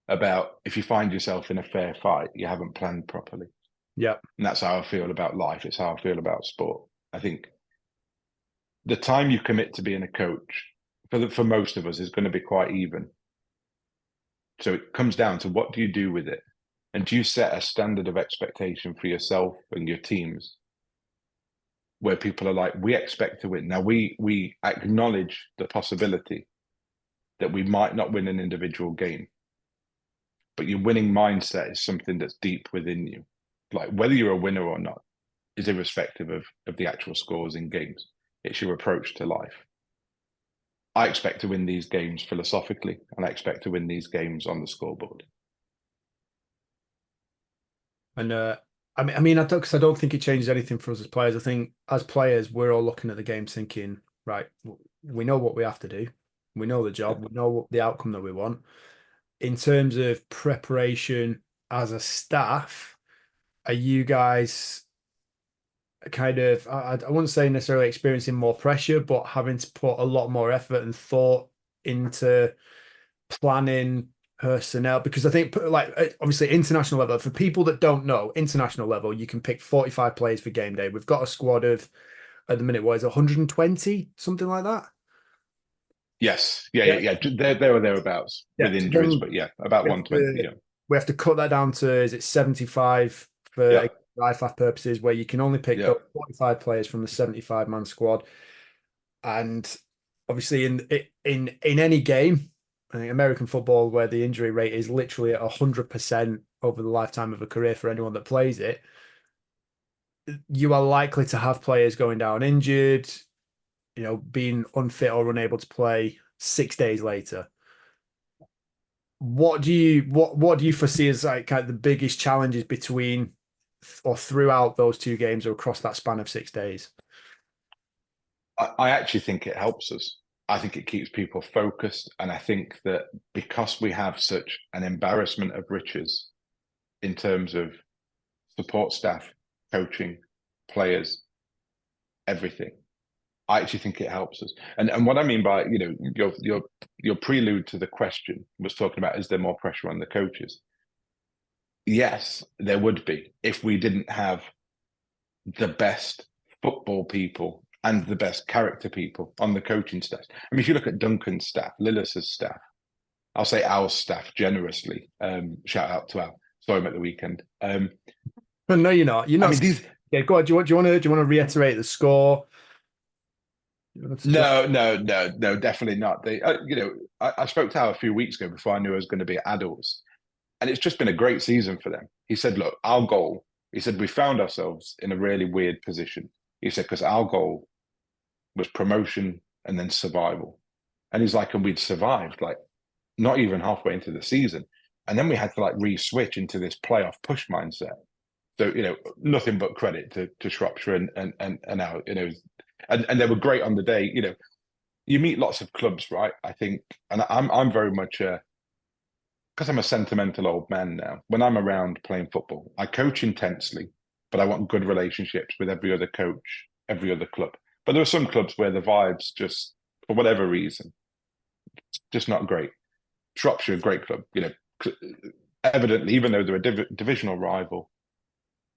about if you find yourself in a fair fight, you haven't planned properly. Yeah. And that's how I feel about life. It's how I feel about sport. I think the time you commit to being a coach for most of us is going to be quite even. So it comes down to what do you do with it? And do you set a standard of expectation for yourself and your teams where people are like, we expect to win. Now we acknowledge the possibility that we might not win an individual game. but your winning mindset is something that's deep within you. Like whether you're a winner or not is irrespective of the actual scores in games. It's your approach to life. I expect to win these games philosophically, and I expect to win these games on the scoreboard. And because I don't think it changes anything for us as players. I think as players, we're all looking at the game thinking, right, we know what we have to do. We know the job. We know the outcome that we want. In terms of preparation as a staff, are you guys kind of, I wouldn't say necessarily experiencing more pressure, but having to put a lot more effort and thought into planning personnel? Because I think, like, obviously international level, for people that don't know, international level, you can pick 45 players for game day. We've got a squad of, at the minute, what is it, 120, something like that? Yes, yeah. There or thereabouts Yeah, with injuries, but yeah, about 120. Yeah, we have to cut that down to, is it 75 yeah, for IFAF purposes, where you can only pick yeah. those 45 players from the 75-man squad. And obviously in any game, I think American football, where the injury rate is literally at 100% over the lifetime of a career for anyone that plays it, you are likely to have players going down injured, being unfit or unable to play 6 days later. What do you foresee as like kind of the biggest challenges between or throughout those two games or across that span of 6 days? I actually think it helps us. I think it keeps people focused, and I think that because we have such an embarrassment of riches in terms of support staff, coaching, players, everything. I actually think it helps us. And what I mean by, your prelude to the question was talking about, is there more pressure on the coaches? Yes, there would be if we didn't have the best football people and the best character people on the coaching staff. I mean, if you look at Duncan's staff, Lillis's staff, I'll say our staff generously. Shout out to Al. Saw him at the weekend. But no, you're not. You're I not. mean, these. Yeah, go on. Do you want to reiterate the score? No, definitely not. I spoke to Al a few weeks ago before I knew I was going to be at adults, and it's just been a great season for them. He said, "Look, our goal." He said, "We found ourselves in a really weird position." He said, "Because our goal was promotion and then survival," and he's like, "And we'd survived like not even halfway into the season, and then we had to like re-switch into this playoff push mindset." So nothing but credit to Shropshire and our and they were great on the day. You meet lots of clubs, right? I think, and I'm very much because I'm a sentimental old man now. When I'm around playing football, I coach intensely, but I want good relationships with every other coach, every other club. But there are some clubs where the vibes just, for whatever reason, just not great. Shropshire, a great club. Evidently, even though they're a divisional rival,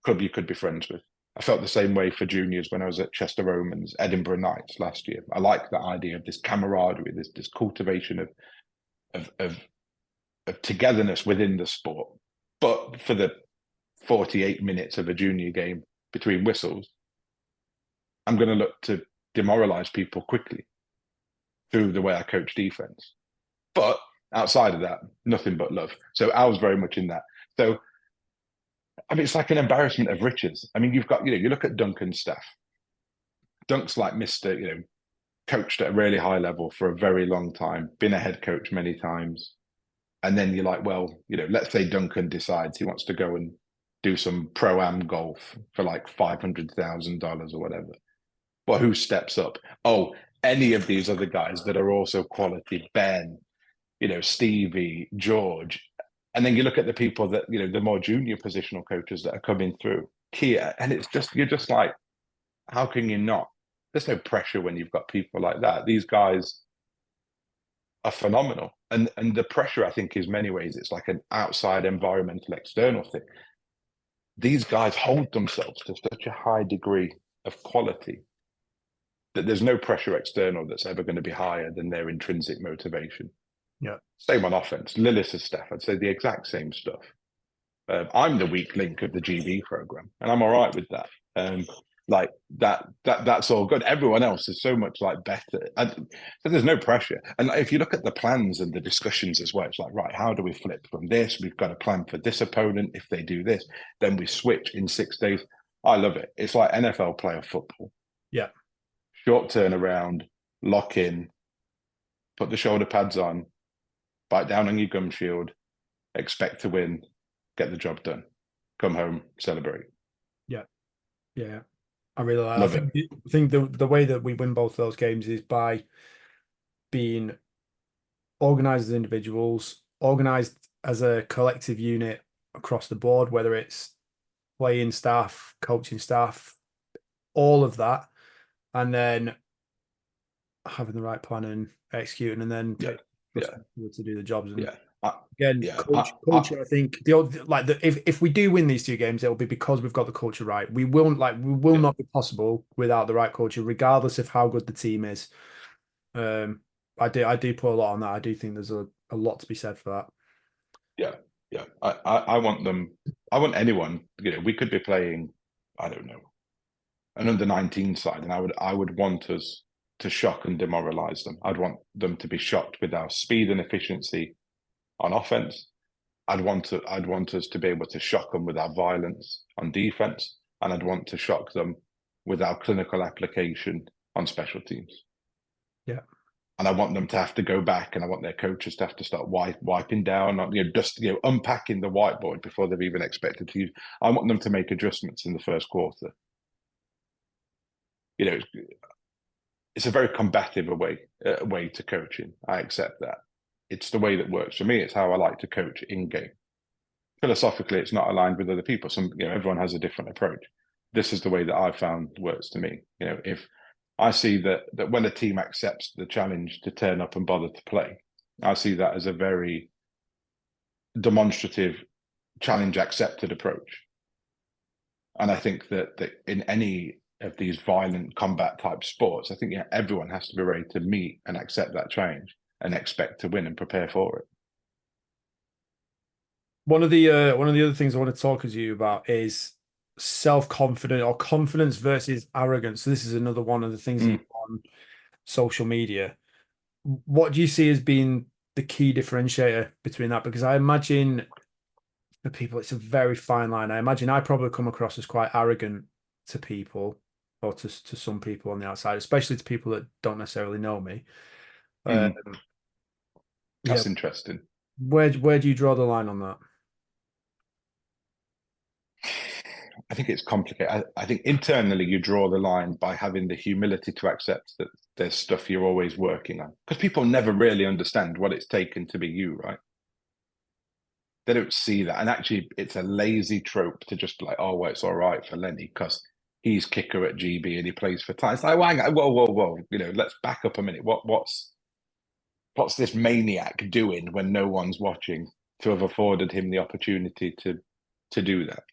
club you could be friends with. I felt the same way for juniors when I was at Chester Romans, Edinburgh Knights last year. I like the idea of this camaraderie, this cultivation of togetherness within the sport. But for the 48 minutes of a junior game between whistles, I'm going to look to demoralize people quickly through the way I coach defense. But outside of that, nothing but love. So I was very much in that. So I mean, it's like an embarrassment of riches. I mean, you've got, you look at Duncan's staff. Dunk's like Mr., coached at a really high level for a very long time, been a head coach many times. And then you're like, well, let's say Duncan decides he wants to go and do some pro-am golf for like $500,000 or whatever. Well, who steps up? Oh, any of these other guys that are also quality, Ben, Stevie, George. And then you look at the people that, the more junior positional coaches that are coming through, Kia, and you're just like, how can you not? There's no pressure when you've got people like that. These guys are phenomenal. And the pressure, I think, is many ways, it's like an outside environmental external thing. These guys hold themselves to such a high degree of quality that there's no pressure external that's ever going to be higher than their intrinsic motivation. Yeah. Same on offense. Lillis's staff, I'd say the exact same stuff. I'm the weak link of the GB program, and I'm all right with that. Like that's all good. Everyone else is so much like better. And so there's no pressure. And if you look at the plans and the discussions as well, it's like, right, how do we flip from this? We've got a plan for this opponent. If they do this, then we switch in 6 days. I love it. It's like NFL player football. Yeah. Short turnaround, lock in, put the shoulder pads on, bite down on your gum shield, expect to win, get the job done, come home, celebrate. Yeah. Yeah. I really like. Love it. I think the way that we win both those games is by being organized as individuals, organized as a collective unit across the board, whether it's playing staff, coaching staff, all of that, and then having the right plan and executing, and then Yeah. Yeah. to do the jobs. And Yeah. again, Yeah. culture. I think if we do win these two games, it'll be because we've got the culture right. We will yeah. not be possible without the right culture, regardless of how good the team is. I do put a lot on that. I do think there's a lot to be said for that. Yeah. Yeah. I want them. I want anyone. We could be playing. I don't know, an under-19 side, and I would want us to shock and demoralize them. I'd want them to be shocked with our speed and efficiency on offense. I'd want us to be able to shock them with our violence on defense, and I'd want to shock them with our clinical application on special teams. Yeah. And I want them to have to go back, and I want their coaches to have to start wiping down, unpacking the whiteboard before they've even expected to use. I want them to make adjustments in the first quarter. It's a very combative way to coaching. I accept that. It's the way that works for me. It's how I like to coach in game. Philosophically, it's not aligned with other people. Everyone has a different approach. This is the way that I've found works to me. If I see that when a team accepts the challenge to turn up and bother to play, I see that as a very demonstrative, challenge accepted approach. And I think that in any of these violent combat type sports, I think everyone has to be ready to meet and accept that challenge and expect to win and prepare for it. One of the other things I want to talk to you about is self-confidence or confidence versus arrogance. So this is another one of the things on social media. What do you see as being the key differentiator between that? Because I imagine for people, it's a very fine line. I imagine I probably come across as quite arrogant to people, or to some people on the outside, especially to people that don't necessarily know me. That's interesting. Where do you draw the line on that? I think it's complicated. I think internally you draw the line by having the humility to accept that there's stuff you're always working on, because people never really understand what it's taken to be you, right? They don't see that. And actually, it's a lazy trope to just be like, oh, well, it's all right for Lenny because he's kicker at GB and he plays for time. It's like, whoa. Let's back up a minute. What's this maniac doing when no one's watching to have afforded him the opportunity to do that?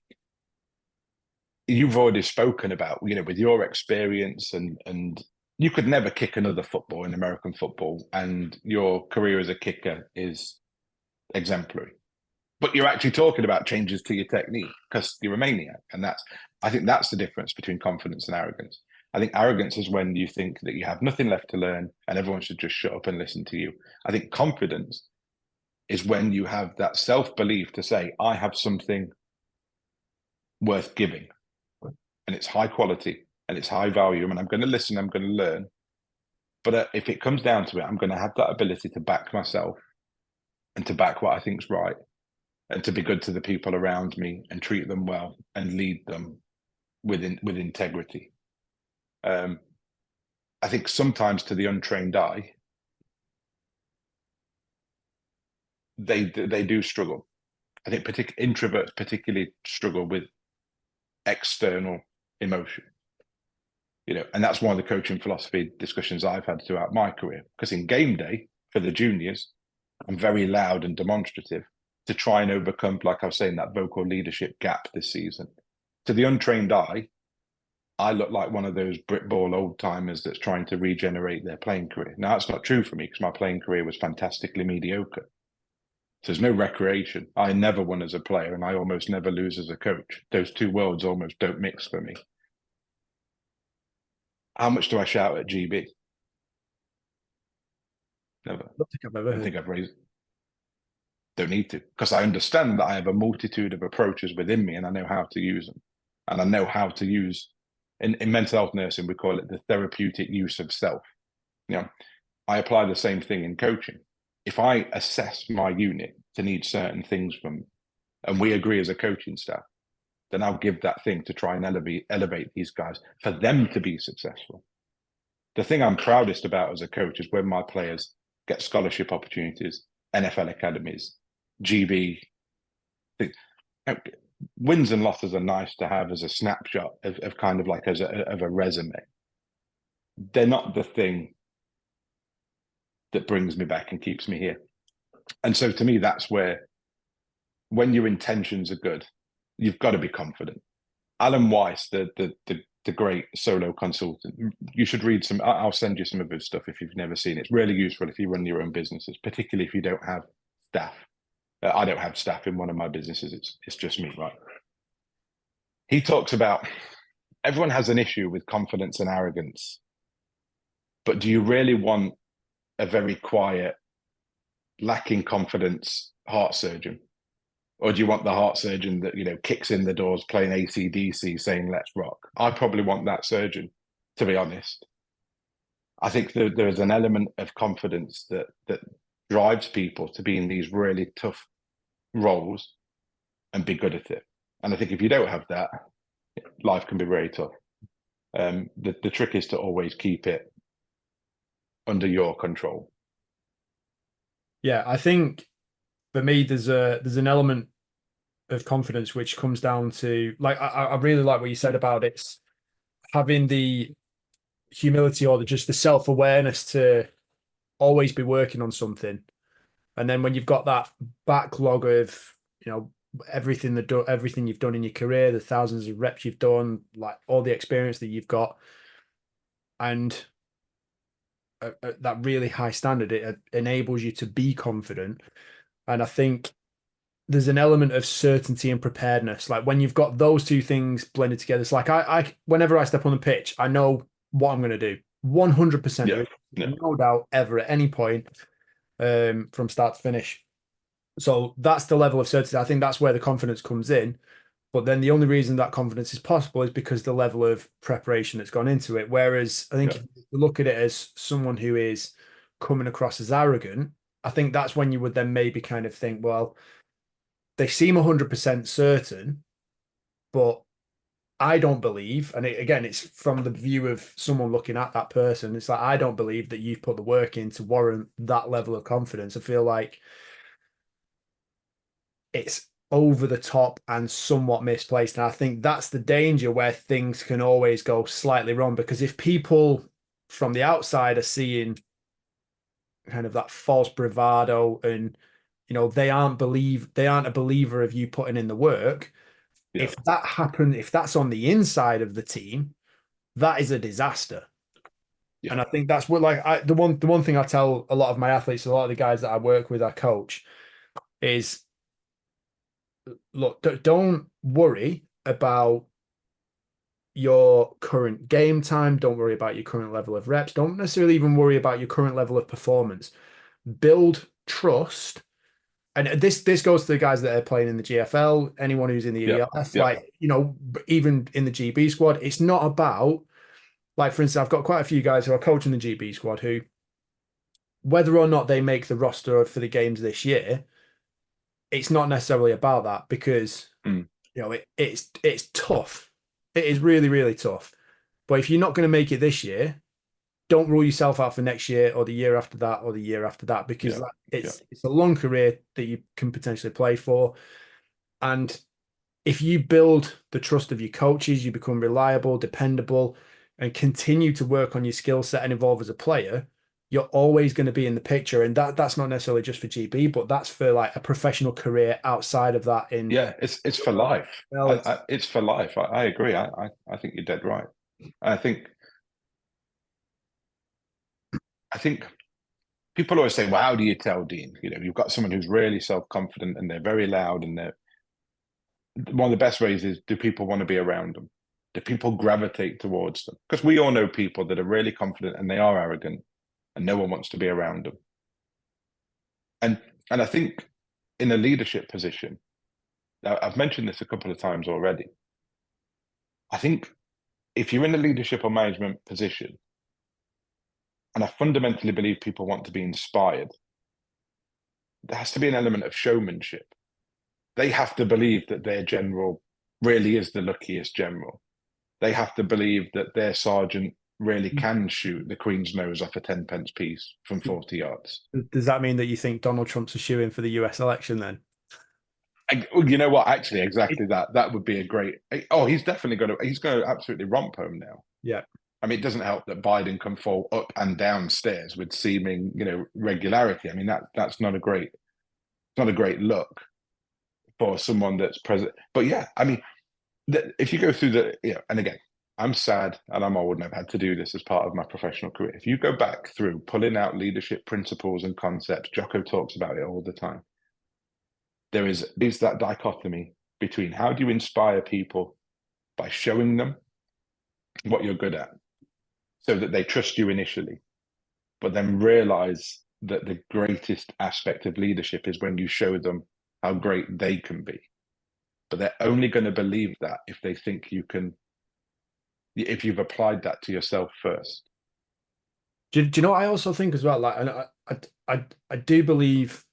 You've already spoken about, with your experience, and you could never kick another football in American football, and your career as a kicker is exemplary. But you're actually talking about changes to your technique because you're a maniac. And I think that's the difference between confidence and arrogance. I think arrogance is when you think that you have nothing left to learn and everyone should just shut up and listen to you. I think confidence is when you have that self-belief to say, I have something worth giving, and it's high quality and it's high value, and I'm going to listen, I'm going to learn. But if it comes down to it, I'm going to have that ability to back myself and to back what I think is right, and to be good to the people around me and treat them well and lead them with integrity. I think sometimes to the untrained eye, they do struggle. I think introverts particularly struggle with external emotion. And that's one of the coaching philosophy discussions I've had throughout my career. Because in game day for the juniors, I'm very loud and demonstrative to try and overcome, like I was saying, that vocal leadership gap this season. To the untrained eye, I look like one of those Britball old timers that's trying to regenerate their playing career. Now, that's not true for me because my playing career was fantastically mediocre. So there's no recreation. I never won as a player and I almost never lose as a coach. Those two worlds almost don't mix for me. How much do I shout at GB? Never. I don't think I've ever Don't heard. think I've raised. Don't need to, because I understand that I have a multitude of approaches within me, and I know how to use them, and I know how to use. In mental health nursing, we call it the therapeutic use of self. You know, I apply the same thing in coaching. If I assess my unit to need certain things from me, and we agree as a coaching staff, then I'll give that thing to try and elevate these guys for them to be successful. The thing I'm proudest about as a coach is when my players get scholarship opportunities, NFL academies, GB. Wins and losses are nice to have as a snapshot of kind of like as of a resume. They're not the thing that brings me back and keeps me here. And so to me, that's where, when your intentions are good, you've got to be confident. Alan Weiss, the great solo consultant, you should read some. I'll send you some of his stuff if you've never seen it. It's really useful if you run your own businesses, particularly if you don't have staff. I don't have staff in one of my businesses. It's just me, right? He talks about everyone has an issue with confidence and arrogance, but do you really want a very quiet, lacking confidence heart surgeon? Or do you want the heart surgeon that, kicks in the doors playing AC/DC saying, let's rock? I probably want that surgeon, to be honest. I think there is an element of confidence that drives people to be in these really tough roles and be good at it. And I think if you don't have that, life can be very tough. The trick is to always keep it under your control. Yeah, I think for me, there's an element of confidence which comes down to, like, I really like what you said about it's having the humility or just the self-awareness to always be working on something. And then when you've got that backlog of, everything you've done in your career, the thousands of reps you've done, like all the experience that you've got, and that really high standard, it enables you to be confident. And I think there's an element of certainty and preparedness. Like when you've got those two things blended together, it's like I whenever I step on the pitch, I know what I'm going to do. 100%. Yeah, There is no doubt ever at any point, from start to finish. So that's the level of certainty. I think that's where the confidence comes in. But then the only reason that confidence is possible is because the level of preparation that's gone into it. Whereas I think if you look at it as someone who is coming across as arrogant, I think that's when you would then maybe kind of think, well, they seem 100% certain, but I don't believe, and again, it's from the view of someone looking at that person. It's like, I don't believe that you've put the work in to warrant that level of confidence. I feel like it's over the top and somewhat misplaced. And I think that's the danger where things can always go slightly wrong, because if people from the outside are seeing kind of that false bravado and they aren't a believer of you putting in the work. yeah, If that happens, if that's on the inside of the team, that is a disaster. yeah, And I think that's what, like, the one thing I tell a lot of my athletes, a lot of the guys that I work with, I coach, is look, don't worry about your current game time. Don't worry about your current level of reps. Don't necessarily even worry about your current level of performance. Build trust. And this goes to the guys that are playing in the GFL, anyone who's in the yeah, ELF, yeah, like, even in the GB squad, it's not about, like, for instance, I've got quite a few guys who are coaching the GB squad who, whether or not they make the roster for the games this year, it's not necessarily about that, because mm, it's tough. It is really, really tough. But if you're not going to make it this year, don't rule yourself out for next year or the year after that or the year after that, because yeah, yeah, it's a long career that you can potentially play for. And if you build the trust of your coaches, you become reliable, dependable, and continue to work on your skill set and evolve as a player, you're always going to be in the picture. And that's not necessarily just for GB, but that's for like a professional career outside of that. yeah. It's for life. Well, It's for life. I agree. I think you're dead right. I think people always say, "Well, how do you tell, Dean? You've got someone who's really self-confident and they're very loud, and they're one of the best ways is, do people want to be around them?" Do people gravitate towards them? Because we all know people that are really confident and they are arrogant, and no one wants to be around them. And I think in a leadership position, I've mentioned this a couple of times already. I think if you're in a leadership or management position, and I fundamentally believe people want to be inspired, there has to be an element of showmanship. They have to believe that their general really is the luckiest general. They have to believe that their sergeant really can shoot the Queen's nose off a 10 pence piece from 40 yards. Does that mean that you think Donald Trump's a shoo-in for the US election then? You know what? Actually, exactly that. That would be a great. Oh, he's definitely going to. He's going to absolutely romp home now. Yeah. I mean, it doesn't help that Biden can fall up and down stairs with seeming, regularity. I mean, that's not a great look for someone that's president. But yeah, I mean, if you go through and again, I'm sad and I'm old and I've had to do this as part of my professional career. If you go back through pulling out leadership principles and concepts, Jocko talks about it all the time. There is that dichotomy between how do you inspire people by showing them what you're good at so that they trust you initially, but then realize that the greatest aspect of leadership is when you show them how great they can be. But they're only going to believe that if they think you can, if you've applied that to yourself first. Do you know what I also think as well? Like, and I do believe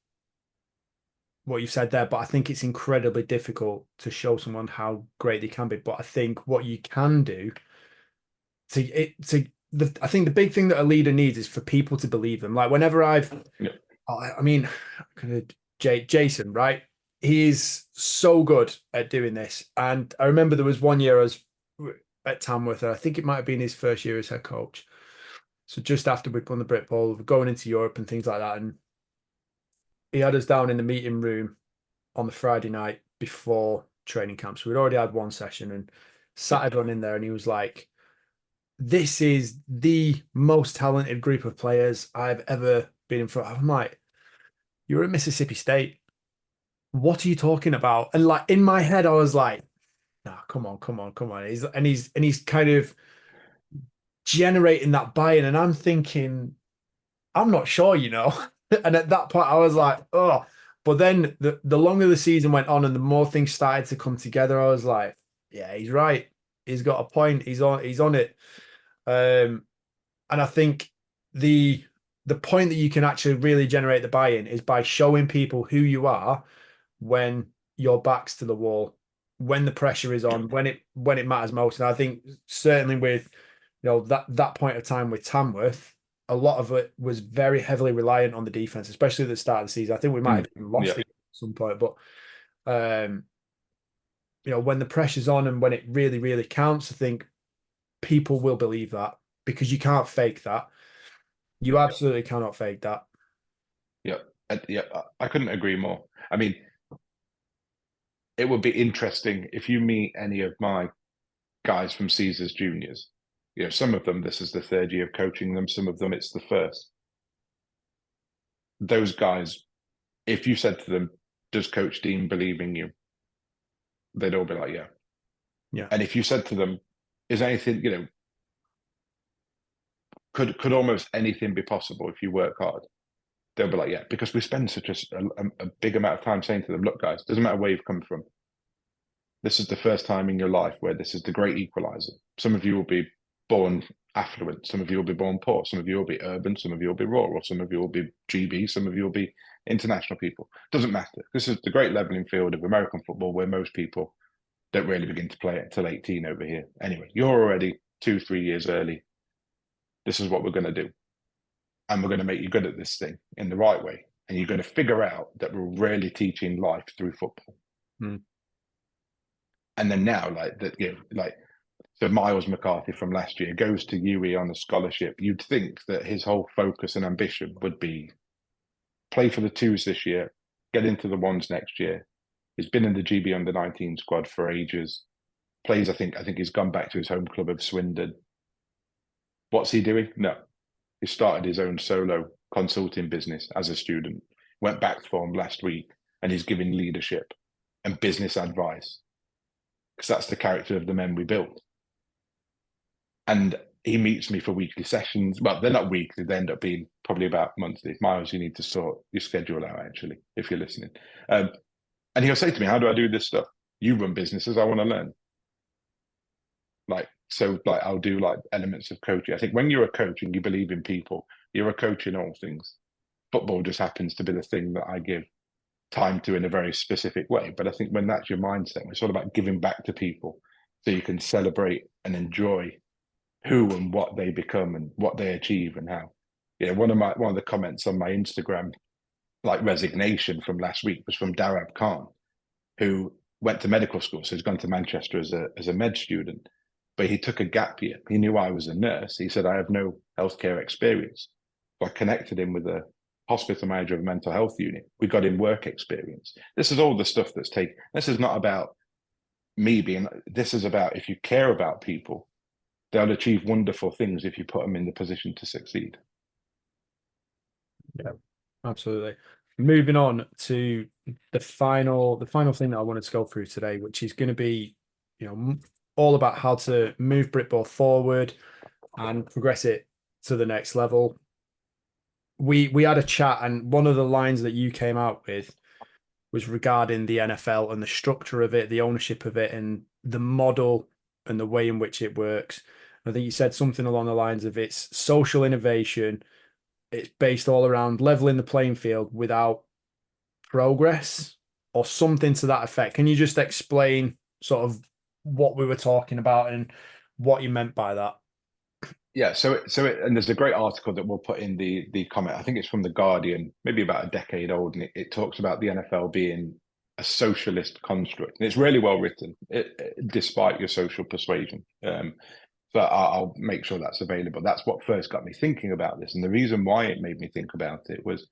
what you said there, but I think it's incredibly difficult to show someone how great they can be. But I think what you can do I think the big thing that a leader needs is for people to believe them. Like whenever I mean, Jason, right? He is so good at doing this. And I remember there was one year I was at Tamworth, and I think it might have been his first year as head coach. So just after we'd won the Britball, going into Europe and things like that. And he had us down in the meeting room on the Friday night before training camp. So we'd already had one session and sat everyone in there, and he was like, this is the most talented group of players I've ever been in front of. I'm like, you're at Mississippi State. What are you talking about? And like in my head, I was like, nah, come on. He's kind of generating that buy-in. And I'm thinking, I'm not sure, And at that point, I was like, oh. But then the longer the season went on and the more things started to come together, I was like, yeah, he's right. He's got a point. He's on it. And I think the point that you can actually really generate the buy-in is by showing people who you are when your back's to the wall, when the pressure is on, when it matters most. And I think certainly with that point of time with Tamworth, a lot of it was very heavily reliant on the defense, especially at the start of the season. I think we might have even lost it at some point, but when the pressure's on and when it really, really counts, I think people will believe that because you can't fake that. You absolutely cannot fake that. Yeah, I couldn't agree more. I mean, it would be interesting if you meet any of my guys from Caesars Juniors. Some of them, this is the third year of coaching them. Some of them, it's the first. Those guys, if you said to them, does Coach Dean believe in you? They'd all be like, yeah. Yeah. And if you said to them, is anything, could almost anything be possible if you work hard? They'll be like, yeah, because we spend such a big amount of time saying to them, look, guys, doesn't matter where you've come from. This is the first time in your life where this is the great equalizer. Some of you will be born affluent. Some of you will be born poor. Some of you will be urban. Some of you will be rural. Some of you will be GB. Some of you will be international people. Doesn't matter. This is the great leveling field of American football where most people don't really begin to play it until 18 over here. Anyway, you're already 2-3 years early. This is what we're going to do. And we're going to make you good at this thing in the right way. And you're going to figure out that we're really teaching life through football. And then now, so Miles McCarthy from last year goes to UE on a scholarship. You'd think that his whole focus and ambition would be play for the twos this year, get into the ones next year. He's been in the GB under-19 squad for ages. Plays, I think he's gone back to his home club of Swindon. What's he doing? No. He started his own solo consulting business as a student, went back to form last week, and he's giving leadership and business advice because that's the character of the men we built. And he meets me for weekly sessions. Well, they're not weekly; they end up being probably about monthly. Miles, you need to sort your schedule out actually, if you're listening. Um, and he'll say to me, "How do I do this stuff? You run businesses. I want to learn." Like so, like I'll do like elements of coaching. I think when you're a coach and you believe in people, you're a coach in all things. Football just happens to be the thing that I give time to in a very specific way. But I think when that's your mindset, it's all about giving back to people so you can celebrate and enjoy who and what they become and what they achieve and how. Yeah, one of the comments on my Instagram, like resignation from last week, was from Darab Khan, who went to medical school. So he's gone to Manchester as a med student, but he took a gap year. He knew I was a nurse. He said, I have no healthcare experience. So I connected him with a hospital manager of a mental health unit. We got him work experience. This is all the stuff that's taken. This is not about me being, this is about if you care about people, they'll achieve wonderful things if you put them in the position to succeed. Yeah, absolutely. Moving on to the final thing that I wanted to go through today, which is going to be, all about how to move Britball forward and progress it to the next level. We had a chat, and one of the lines that you came out with was regarding the NFL and the structure of it, the ownership of it, and the model and the way in which it works. I think you said something along the lines of it's social innovation. It's based all around leveling the playing field without progress or something to that effect. Can you just explain sort of what we were talking about and what you meant by that? Yeah, and there's a great article that we'll put in the comment. I think it's from the Guardian, maybe about a decade old, and it talks about the NFL being a socialist construct, and it's really well written, despite your social persuasion. So I'll make sure that's available. That's what first got me thinking about this, and the reason why it made me think about it was,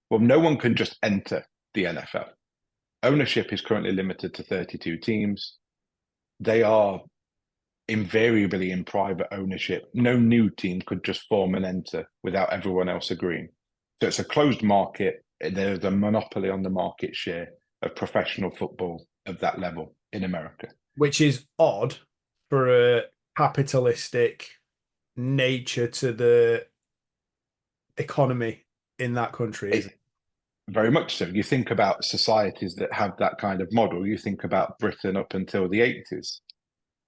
well, no one can just enter the NFL. Ownership is currently limited to 32 teams. They are invariably in private ownership. No new team could just form and enter without everyone else agreeing. So it's a closed market. There's a monopoly on the market share of professional football of that level in America. Which is odd for a capitalistic nature to the economy in that country, isn't It, it? very much so. You think about societies that have that kind of model. You think about Britain up until the 80s,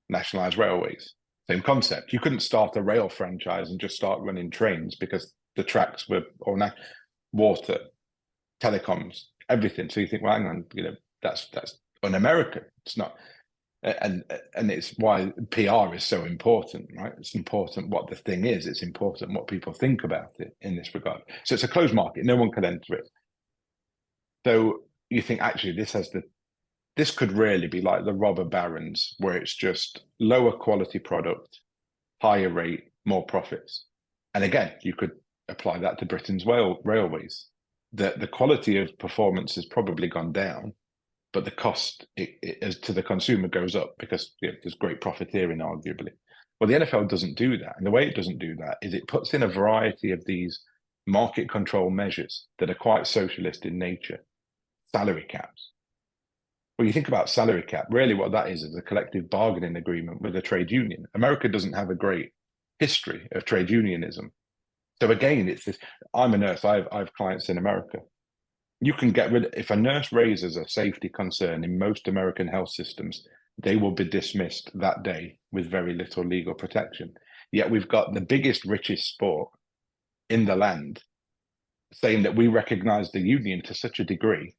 nationalised railways. Same concept. You couldn't start a rail franchise and just start running trains because the tracks were or water, telecoms, everything. So you think, well, hang on, that's un-American. It's not, and it's why PR is so important, right? It's important what the thing is. It's important what people think about it in this regard. So it's a closed market. No one can enter it. So you think actually this could really be like the robber barons, where it's just lower quality product, higher rate, more profits. And again, you could apply that to Britain's railways. The quality of performance has probably gone down, but the cost as to the consumer goes up because there's great profiteering, arguably. Well, the NFL doesn't do that. And the way it doesn't do that is it puts in a variety of these market control measures that are quite socialist in nature. Salary caps. Well, you think about salary cap, really what that is a collective bargaining agreement with a trade union. America doesn't have a great history of trade unionism. So again, it's this, I'm a nurse, I have clients in America. You can get rid, if a nurse raises a safety concern in most American health systems, they will be dismissed that day with very little legal protection. Yet we've got the biggest, richest sport in the land saying that we recognize the union to such a degree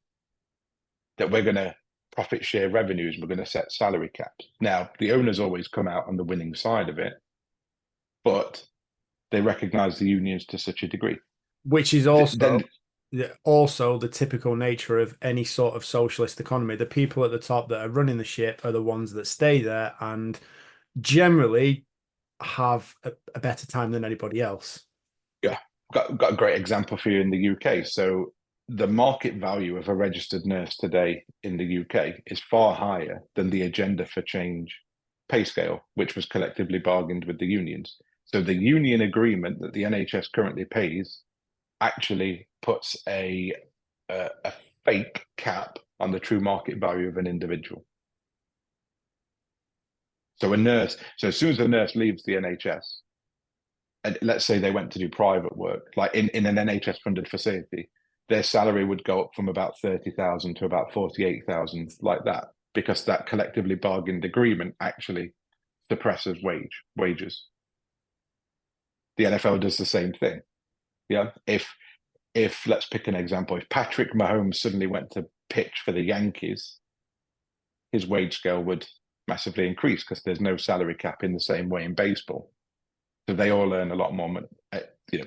that we're going to profit share revenues, we're going to set salary caps. Now, the owners always come out on the winning side of it, but they recognize the unions to such a degree. Which is Then, also the typical nature of any sort of socialist economy. The people at the top that are running the ship are the ones that stay there and generally have a better time than anybody else. yeah, got a great example for you in the UK. So the market value of a registered nurse today in the UK is far higher than the agenda for change pay scale, which was collectively bargained with the unions. So the union agreement that the NHS currently pays actually puts a fake cap on the true market value of an individual. So a nurse, so as soon as a nurse leaves the NHS, and let's say they went to do private work, like in an NHS funded facility, their salary would go up from about 30,000 to about 48,000, like that, because that collectively bargained agreement actually suppresses wages. The NFL does the same thing. Yeah. If let's pick an example, if Patrick Mahomes suddenly went to pitch for the Yankees, his wage scale would massively increase because there's no salary cap in the same way in baseball. So they all earn a lot more money. You know,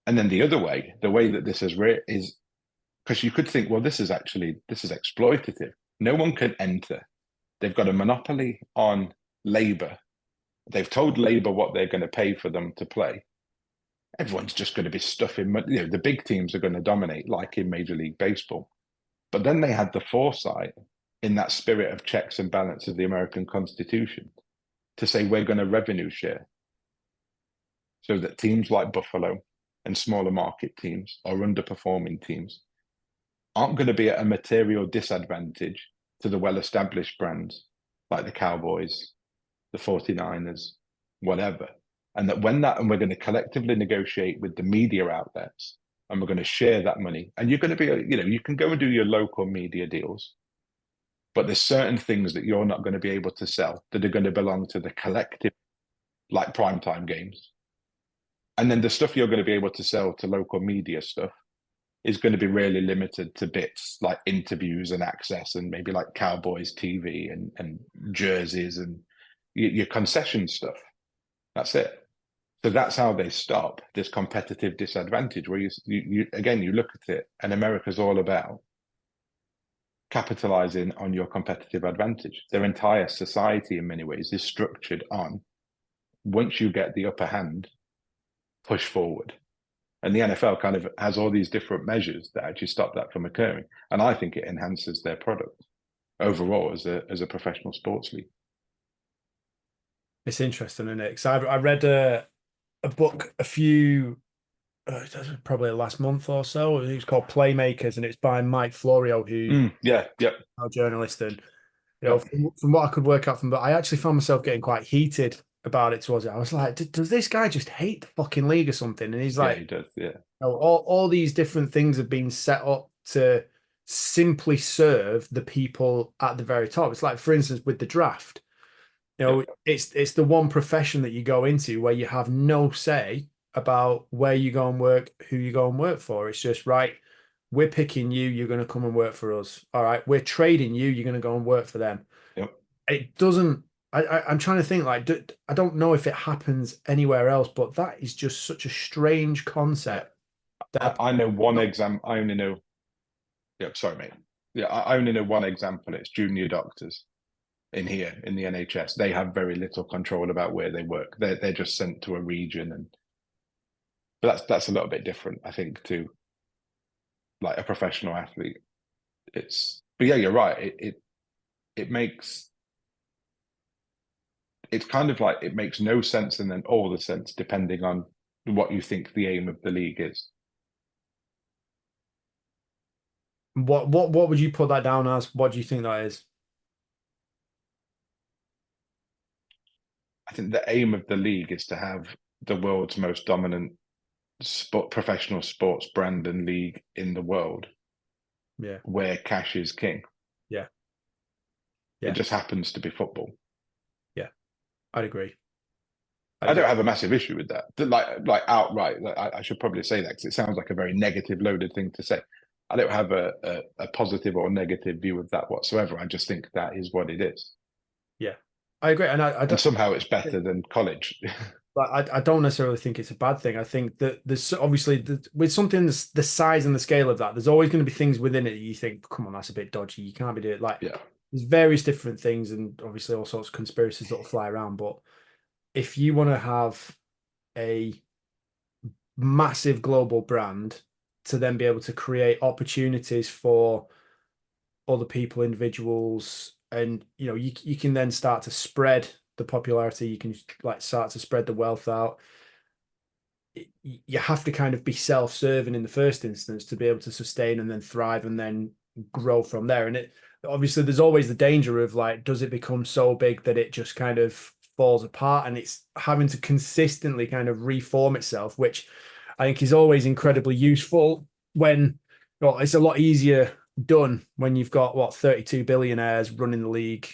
and then the other way, the way that this is because you could think, well, this is exploitative. No one can enter. They've got a monopoly on labor. They've told labor what they're going to pay for them to play. Everyone's just going to be stuffing money. You know, the big teams are going to dominate, like in Major League Baseball. But then they had the foresight, in that spirit of checks and balances of the American Constitution, to say we're going to revenue share, so that teams like Buffalo and smaller market teams or underperforming teams aren't going to be at a material disadvantage to the well-established brands like the Cowboys, the 49ers, whatever. And we're going to collectively negotiate with the media outlets, and we're going to share that money. And you're going to be, you can go and do your local media deals, but there's certain things that you're not going to be able to sell that are going to belong to the collective, like primetime games. And then the stuff you're going to be able to sell to local media stuff is going to be really limited to bits like interviews and access, and maybe like Cowboys TV and jerseys and your concession stuff. That's it. So that's how they stop this competitive disadvantage, where you again, you look at it, and America's all about capitalizing on your competitive advantage. Their entire society in many ways is structured on, once you get the upper hand, push forward. And the NFL kind of has all these different measures that actually stop that from occurring. And I think it enhances their product overall as a professional sports league. It's interesting, isn't it? Because I read a book probably last month or so. It's called Playmakers, and it's by Mike Florio, who Yeah, a journalist. And yep. from what I could work out from, but I actually found myself getting quite heated about it towards it. I was like, does this guy just hate the fucking league or something? And he's like, he does. Yeah, all these different things have been set up to simply serve the people at the very top. It's like, for instance, with the draft. yep. It's the one profession that you go into where you have no say about where you go and work, who you go and work for. It's just, right, we're picking you, you're going to come and work for us. All right, we're trading you, you're going to go and work for them. Yep. It doesn't. I'm trying to think, like, I don't know if it happens anywhere else, but that is just such a strange concept. I know one example. I only know. Yep. Sorry, mate. Yeah, I only know one example. It's junior doctors in here in the NHS. They have very little control about where they work. They're just sent to a region, but that's a little bit different, I think, to like a professional athlete. But yeah, you're right. It makes, it's kind of like it makes no sense and then all the sense depending on what you think the aim of the league is. What would you put that down as? What do you think that is? I think the aim of the league is to have the world's most dominant professional sports brand and league in the world. Yeah. Where cash is king. Yeah. It just happens to be football. Yeah, I'd agree. I don't have a massive issue with that. Like outright. I should probably say that because it sounds like a very negative, loaded thing to say. I don't have a positive or negative view of that whatsoever. I just think that is what it is. Yeah, I agree, and and somehow it's better than college. But I don't necessarily think it's a bad thing. I think that there's obviously with something the size and the scale of that, there's always going to be things within it that you think, come on, that's a bit dodgy. You can't be doing it. Like, yeah, there's various different things, and obviously all sorts of conspiracies that will fly around. But if you want to have a massive global brand to then be able to create opportunities for other people, individuals, and you can then start to spread the popularity, you can like start to spread the wealth out. You have to kind of be self-serving in the first instance to be able to sustain and then thrive and then grow from there. And obviously there's always the danger of like, does it become so big that it just kind of falls apart, and it's having to consistently kind of reform itself, which I think is always incredibly useful when, well, it's a lot easier done when you've got what 32 billionaires running the league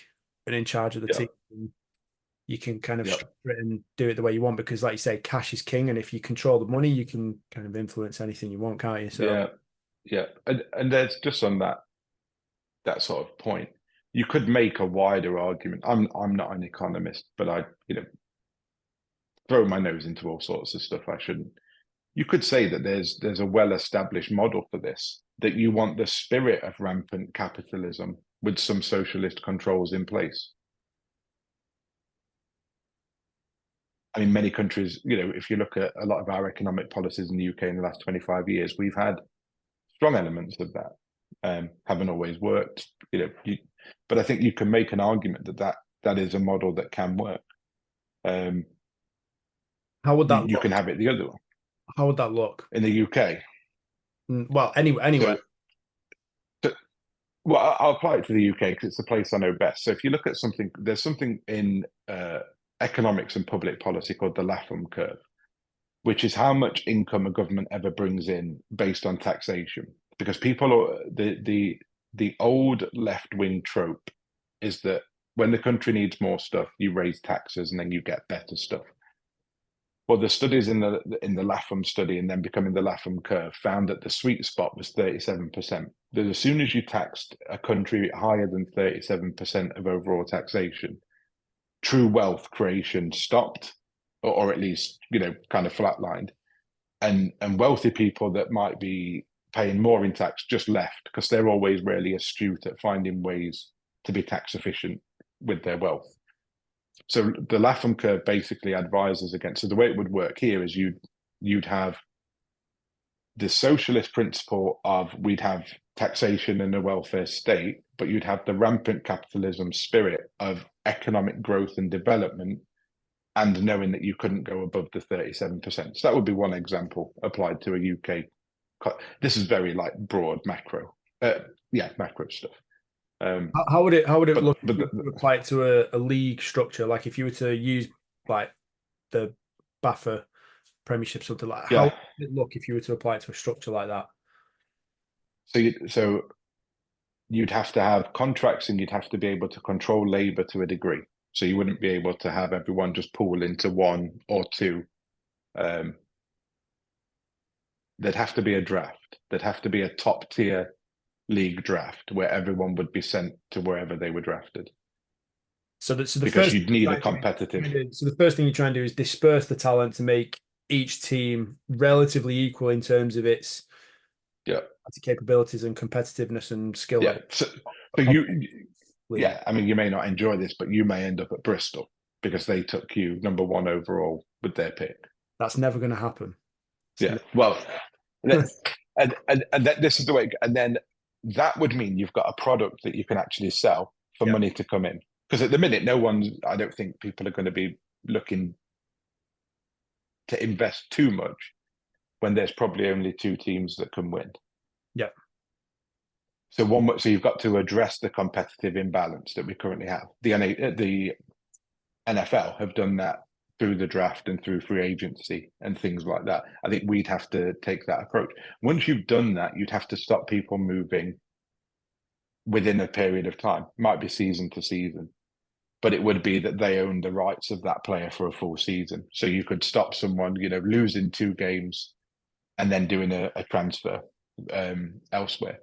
and in charge of the Yeah, team. You can kind of yeah, structure it and do it the way you want because, like you say, cash is king, and if you control the money, you can kind of influence anything you want, can't you? So yeah, yeah. And there's just on that sort of point, you could make a wider argument. I'm not an economist, but I, throw my nose into all sorts of stuff I shouldn't. You could say that there's a well-established model for this, that you want the spirit of rampant capitalism with some socialist controls in place. I mean, many countries, if you look at a lot of our economic policies in the UK in the last 25 years, we've had strong elements of that. Haven't always worked, but I think you can make an argument that is a model that can work. Um, how would that you can look? have it the other way How would that look? in the UK. Well, anywhere. So, well, I'll apply it to the UK because it's the place I know best. So if you look at something, there's something in economics and public policy called the Latham curve, which is how much income a government ever brings in based on taxation. Because people are the old left wing trope is that when the country needs more stuff, you raise taxes and then you get better stuff. Well, the studies in the Latham study and then becoming the Latham curve found that the sweet spot was 37%. That as soon as you taxed a country higher than 37% of overall taxation, true wealth creation stopped, or at least kind of flatlined, and wealthy people that might be paying more in tax just left because they're always really astute at finding ways to be tax efficient with their wealth. So the Latham curve basically advises against. So the way it would work here is you'd have the socialist principle of we'd have taxation in a welfare state, but you'd have the rampant capitalism spirit of economic growth and development, and knowing that you couldn't go above the 37%. So that would be one example applied to a UK. This is very like broad macro, macro stuff. How would it But look if you were to apply it to a league structure? Like if you were to use like the BAFA Premiership, something like that, how would yeah, it look if you were to apply it to a structure like that? so you'd have to have contracts and you'd have to be able to control labor to a degree. So you wouldn't be able to have everyone just pool into one or two. There'd have to be a draft. There'd have to be a top tier league draft where everyone would be sent to wherever they were drafted. So the Because first you'd need a competitive. so the first thing you try and do is disperse the talent to make each team relatively equal in terms of its Yeah, capabilities and competitiveness and skill yeah. level. So League. I mean, you may not enjoy this, but you may end up at Bristol because they took you number one overall with their pick. That's never going to happen. Yeah. Well, and this is the way, and then that would mean you've got a product that you can actually sell for Yeah. money to come in. Because at the minute, I don't think people are going to be looking to invest too much when there's probably only two teams that can win. Yeah. So you've got to address the competitive imbalance that we currently have. The NFL have done that through the draft and through free agency and things like that. I think we'd have to take that approach. Once you've done that, you'd have to stop people moving within a period of time. Might be season to season, but it would be that they own the rights of that player for a full season. So you could stop someone, losing 2 games and then doing a transfer elsewhere.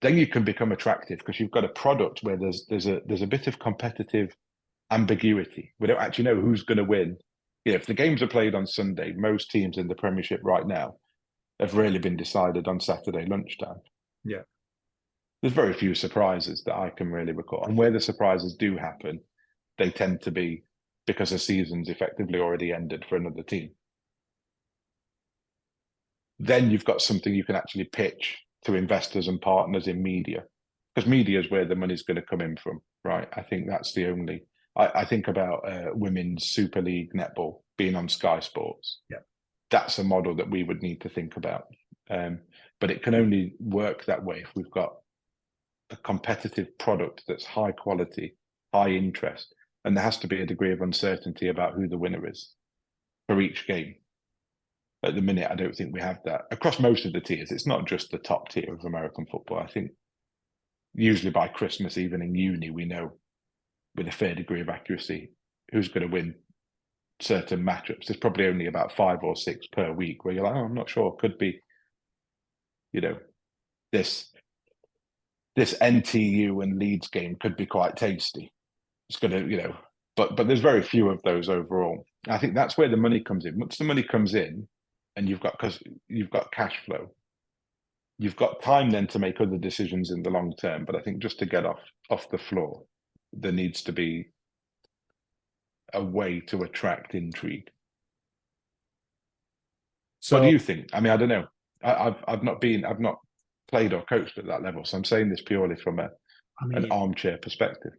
Then you can become attractive because you've got a product where there's a bit of competitive ambiguity. We don't actually know who's going to win. If the games are played on Sunday, most teams in the Premiership right now have really been decided on Saturday lunchtime. Yeah. There's very few surprises that I can really recall. And where the surprises do happen, they tend to be because the season's effectively already ended for another team. Then you've got something you can actually pitch to investors and partners in media, because media is where the money's going to come in from, right? I think that's the only. I think about women's Super League netball being on Sky Sports. Yeah. That's a model that we would need to think about. But it can only work that way if we've got a competitive product that's high quality, high interest, and there has to be a degree of uncertainty about who the winner is for each game. At the minute, I don't think we have that across most of the tiers. It's not just the top tier of American football. I think usually by Christmas, even in uni, we know with a fair degree of accuracy who's going to win certain matchups. There's probably only about 5 or 6 per week where you're like, oh, I'm not sure. Could be, you know, this NTU and Leeds game could be quite tasty. It's going to, but there's very few of those overall. I think that's where the money comes in. Once the money comes in, and because you've got cash flow, you've got time then to make other decisions in the long term. But I think just to get off the floor, there needs to be a way to attract intrigue. So what do you think? I mean, I don't know. I've not played or coached at that level, so I'm saying this purely from an armchair perspective.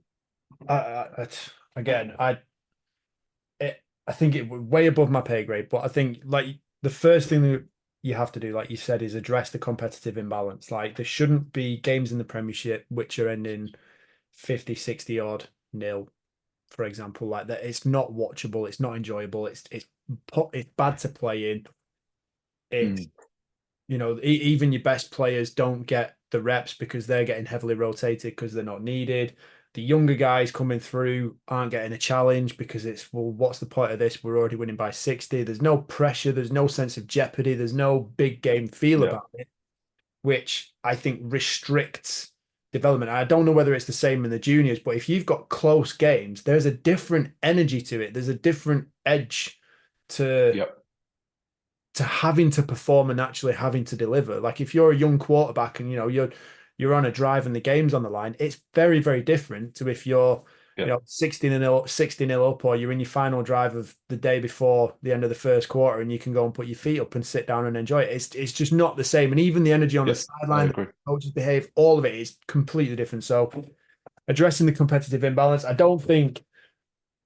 Again, I think it was way above my pay grade, but I think like the first thing that you have to do, like you said, is address the competitive imbalance. Like there shouldn't be games in the Premiership which are ending 50, 60 odd nil, for example. Like that, it's not watchable, it's not enjoyable, it's bad to play in. It's even your best players don't get the reps because they're getting heavily rotated because they're not needed. The younger guys coming through aren't getting a challenge because it's, well, what's the point of this? We're already winning by 60. There's no pressure. There's no sense of jeopardy. There's no big game feel about it, which I think restricts development. I don't know whether it's the same in the juniors, but if you've got close games, there's a different energy to it. There's a different edge to having to perform and actually having to deliver. Like if you're a young quarterback and you're on a drive and the game's on the line, it's very, very different to if you're 60-0 up, or you're in your final drive of the day before the end of the first quarter and you can go and put your feet up and sit down and enjoy it. It's just not the same. And even the energy on the sideline, the coaches behave, all of it is completely different. So addressing the competitive imbalance, I don't think,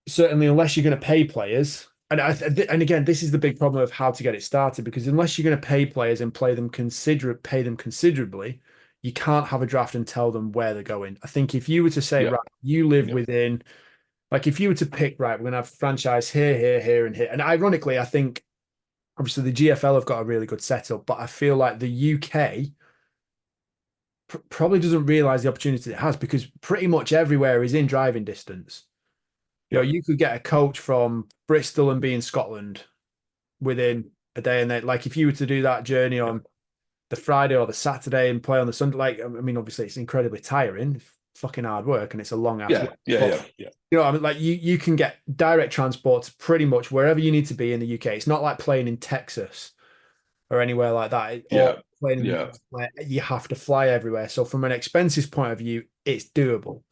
certainly unless you're going to pay players, and again, this is the big problem of how to get it started, because unless you're going to pay players and pay them considerably, you can't have a draft and tell them where they're going. I think if you were to say, right, you live within, like if you were to pick, right, we're going to have franchise here, here, here, and here. And ironically, I think obviously the GFL have got a really good setup, but I feel like the UK probably doesn't realize the opportunity it has, because pretty much everywhere is in driving distance. You could get a coach from Bristol and be in Scotland within a day, and then, like, if you were to do that journey on the Friday or the Saturday and play on the Sunday, like, I mean, obviously it's incredibly tiring, fucking hard work, and it's a long ass. Yeah. I mean, like you can get direct transport to pretty much wherever you need to be in the UK. It's not like playing in Texas or anywhere like that. Or playing in the US where you have to fly everywhere. So from an expenses point of view, it's doable.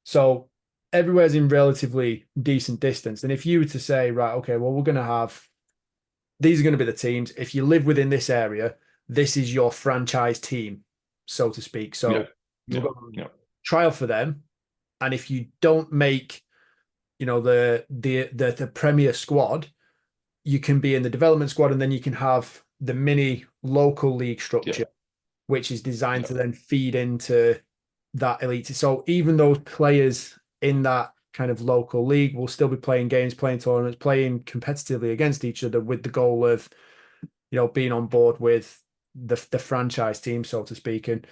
So everywhere's in relatively decent distance. And if you were to say, right, okay, well, we're going to have, these are going to be the teams. If you live within this area, this is your franchise team, so to speak. So you've got trial for them. And if you don't make, the premier squad, you can be in the development squad, and then you can have the mini local league structure, which is designed to then feed into that elite. So even those players in that kind of local league will still be playing games, playing tournaments, playing competitively against each other, with the goal of, being on board with the franchise team, so to speak. And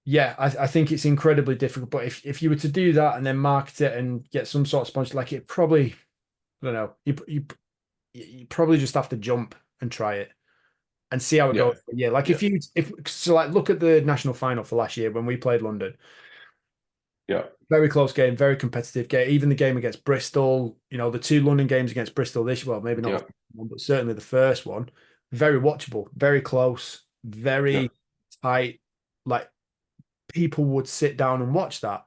I think it's incredibly difficult. But if you were to do that and then market it and get some sort of sponsor, like, it probably, I don't know, you probably just have to jump and try it and see how it goes. Like if look at the national final for last year when we played London. Very close game, very competitive game. Even the game against Bristol, the 2 London games against Bristol this, well, maybe not one, but certainly the first one, very watchable, very close, very tight. Like, people would sit down and watch that.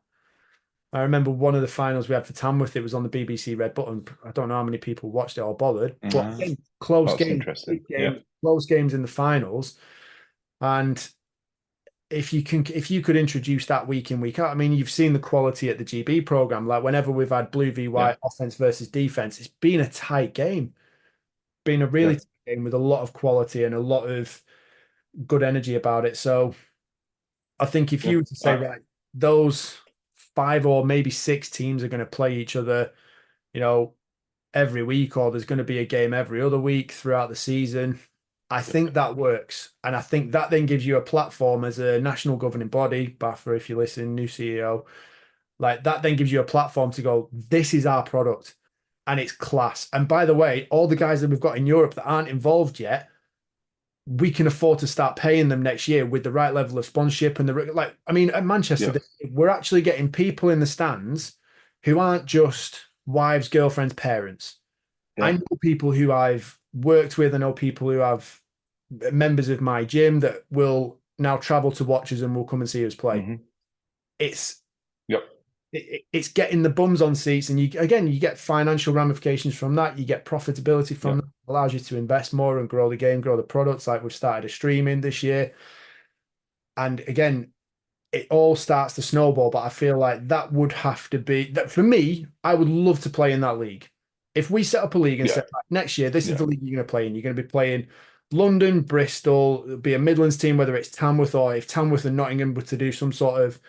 I remember one of the finals we had for Tamworth, it was on the BBC Red Button. I don't know how many people watched it or bothered, but close games, close games in the finals. And if you could introduce that week in, week out, I mean, you've seen the quality at the GB program. Like, whenever we've had blue v white offense versus defense, it's been a tight game, been a really tight game with a lot of quality and a lot of good energy about it. So I think if Yeah. you were to say, right, those five or maybe six teams are going to play each other, you know, every week, or there's going to be a game every other week throughout the season, I Yeah. think that works. And I think that then gives you a platform as a national governing body, BAFA, if you listen, new CEO, like that then gives you a platform to go, this is our product and it's class. And by the way, all the guys that we've got in Europe that aren't involved yet, we can afford to start paying them next year with the right level of sponsorship and the like. I mean, at Manchester, Yeah. we're actually getting people in the stands who aren't just wives, girlfriends, parents. I Yeah. know people who I've worked with. I know people who have members of my gym that will now travel to watch us and will come and see us play. Hmm. It's Yep. it's getting the bums on seats, and you get financial ramifications from that. You get profitability from that. Yep. It allows you to invest more and grow the game, grow the products. Like we've started a streaming this year, and again, it all starts to snowball. But I feel like that would have to be that for me. I would love to play in that league. If we set up a league and Yeah. said "Right, next year, this is Yeah. the league you're going to play in. You're going to be playing London, Bristol, it'll be a Midlands team, whether it's Tamworth or if Tamworth and Nottingham were to do some sort of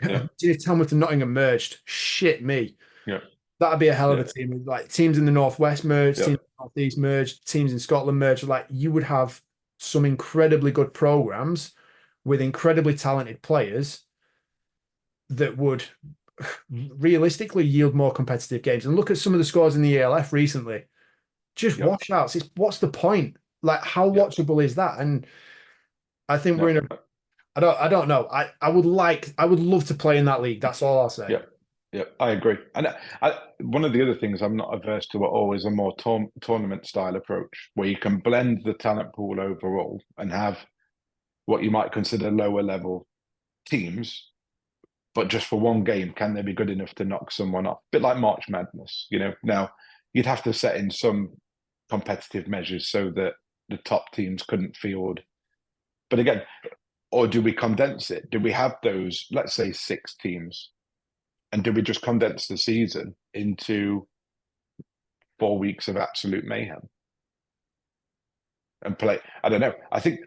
Yeah. if Tamworth and Nottingham merged, shit me. Yeah. That'd be a hell of a Yeah. team. Like teams in the Northwest merged, teams Yep. in the Northeast merged, teams in Scotland merged. Like you would have some incredibly good programs with incredibly talented players that would realistically yield more competitive games. And look at some of the scores in the ELF recently. Just Yep. washouts. What's the point? Like how Yep. watchable is that? And I think we're No. in a I don't know. I would love to play in that league. That's all I'll say. Yep. Yep. I agree. And one of the other things I'm not averse to are always a more tournament style approach where you can blend the talent pool overall and have what you might consider lower level teams, but just for one game, can they be good enough to knock someone off? A bit like March Madness, you know. Now you'd have to set in some competitive measures so that the top teams couldn't field. But again, or do we condense it? Do we have those, let's say, six teams, and do we just condense the season into 4 weeks of absolute mayhem and play? I don't know. I think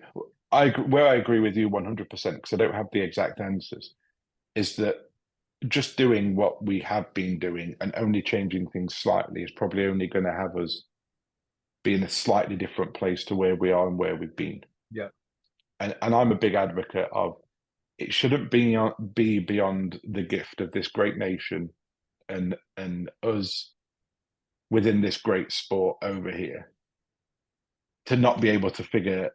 where I agree with you 100% because I don't have the exact answers is that just doing what we have been doing and only changing things slightly is probably only going to have us be in a slightly different place to where we are and where we've been. Yeah. And I'm a big advocate of it shouldn't be beyond the gift of this great nation and us within this great sport over here to not be able to figure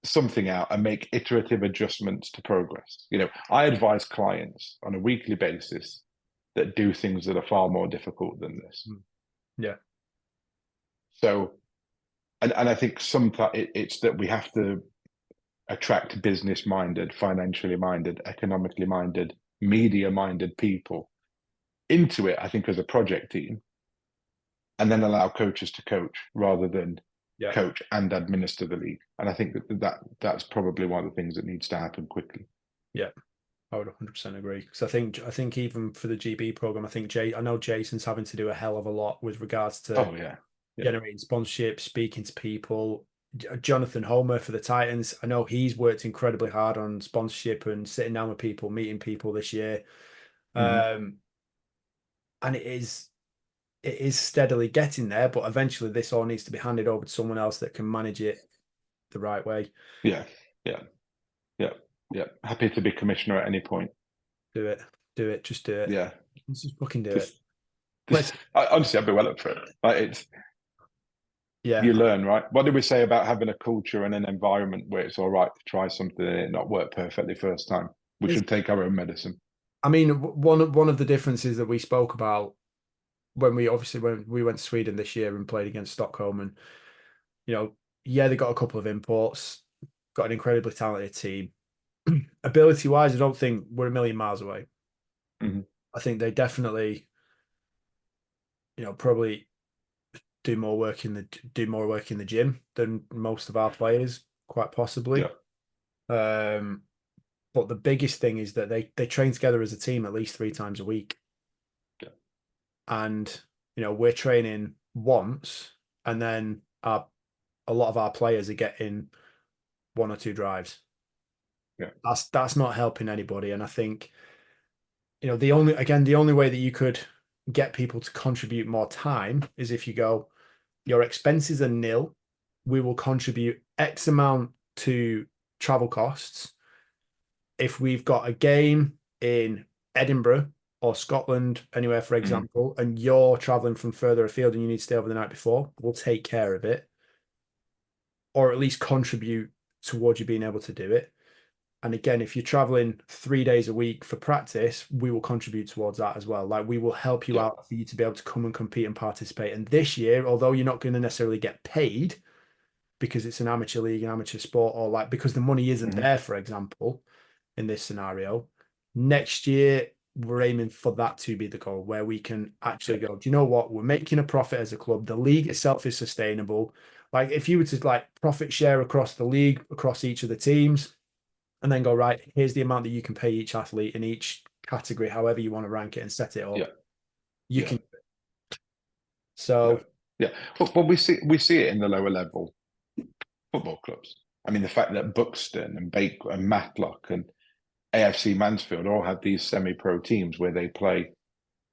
something out and make iterative adjustments to progress. You know, I advise clients on a weekly basis that do things that are far more difficult than this. Yeah. So, and I think sometimes it's that we have to attract business minded, financially minded, economically minded, media minded people into it, I think, as a project team, and then allow coaches to coach rather than Yeah. coach and administer the league. And I think that's probably one of the things that needs to happen quickly. Yeah. I would 100% agree because I think even for the GB program, I know Jason's having to do a hell of a lot with regards to Oh yeah, yeah. generating sponsorship, speaking to people. Jonathan Homer for the Titans, I know he's worked incredibly hard on sponsorship and sitting down with people, meeting people this year. Mm-hmm. And it is steadily getting there, but eventually this all needs to be handed over to someone else that can manage it the right way. Yeah, yeah, yeah, yeah. Happy to be commissioner at any point. Do it, just do it. Yeah, Let's just fucking do it. just, just. Honestly, I'd be well up for it. Like it's Yeah, you learn, right? What did we say about having a culture and an environment where it's all right to try something and it not work perfectly first time? We should take our own medicine. I mean, one of the differences that we spoke about when we went to Sweden this year and played against Stockholm, and yeah, they got a couple of imports, got an incredibly talented team. Ability wise, I don't think we're a million miles away. Mm-hmm. I think they definitely, probably do more work in the gym than most of our players, quite possibly. Yeah, Um, but the biggest thing is that they train together as a team at least 3 times a week. yeah, And we're training once, and then a lot of our players are getting 1 or 2 drives. Yeah. That's not helping anybody. And I think, the only way that you could get people to contribute more time is if you go, your expenses are nil. We will contribute X amount to travel costs. If we've got a game in Edinburgh or Scotland, anywhere, for Mm. example, and you're traveling from further afield and you need to stay over the night before, we'll take care of it, or at least contribute towards you being able to do it. And again, if you're traveling 3 days a week for practice, we will contribute towards that as well. Like, we will help you Yeah. out for you to be able to come and compete and participate. And this year, although you're not going to necessarily get paid because it's an amateur league, an amateur sport, or like because the money isn't Mm-hmm. there, for example, in this scenario, next year we're aiming for that to be the goal, where we can actually go, do you know what? We're making a profit as a club. The league itself is sustainable. Like, if you were to like profit share across the league, across each of the teams, and then go, right, here's the amount that you can pay each athlete in each category, however you want to rank it and set it up, Yeah. you Yeah. can. Yeah. So Yeah. Well, we see it in the lower level football clubs. I mean, the fact that Buxton and Bake and Matlock and AFC Mansfield all have these semi-pro teams where they play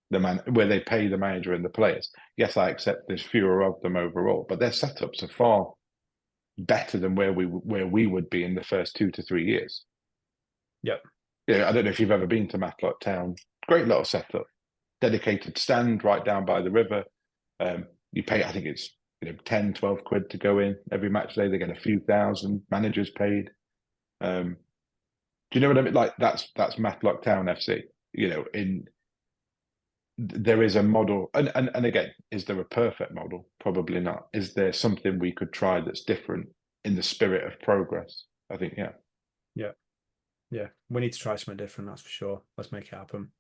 where they pay the manager and the players. Yes, I accept there's fewer of them overall, but their setups are far better than where we would be in the first 2 to 3 years. yeah, Yeah, I don't know if you've ever been to Matlock Town. Great little setup, dedicated stand right down by the river. You pay, I think it's 10, 12 quid to go in every match day. They get a few thousand. Managers paid. Do you know what I mean? Like, that's Matlock Town FC. In there is a model, and again, is there a perfect model? Probably not. Is there something we could try that's different in the spirit of progress? I think, yeah. yeah, yeah. We need to try something different, that's for sure. Let's make it happen.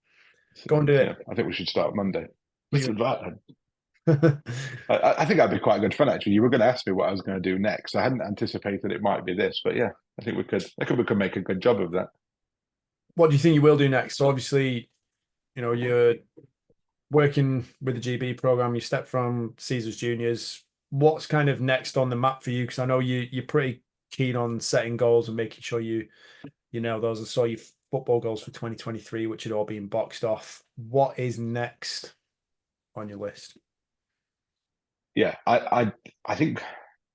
So, Go and do yeah, it. I think we should start Monday. Leave Listen to that. it. I think that'd be quite good fun. Actually, you were going to ask me what I was going to do next. I hadn't anticipated it might be this, but yeah, I think we could. I think we could make a good job of that. What do you think you will do next? So obviously, you're working with the GB program. You step from Caesars Juniors. What's kind of next on the map for you? Because I know you're pretty keen on setting goals and making sure you know those. I saw your football goals for 2023, which had all been boxed off. What is next on your list? Yeah, I think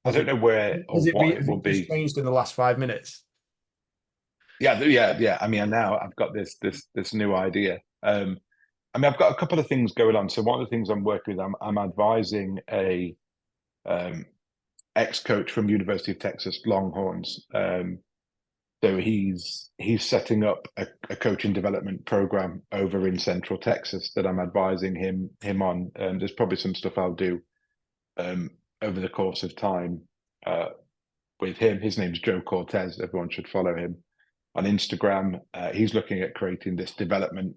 I Has don't it know where or what it has will it just be. changed in the last 5 minutes? Yeah, yeah. I mean, now I've got this new idea. I mean, I've got a couple of things going on. So one of the things I'm working with, I'm advising a um, ex-coach from University of Texas Longhorns. So he's setting up a coaching development program over in Central Texas that I'm advising him on. There's probably some stuff I'll do um, over the course of time uh, with him. His name's Joe Cortez. Everyone should follow him on Instagram. He's looking at creating this development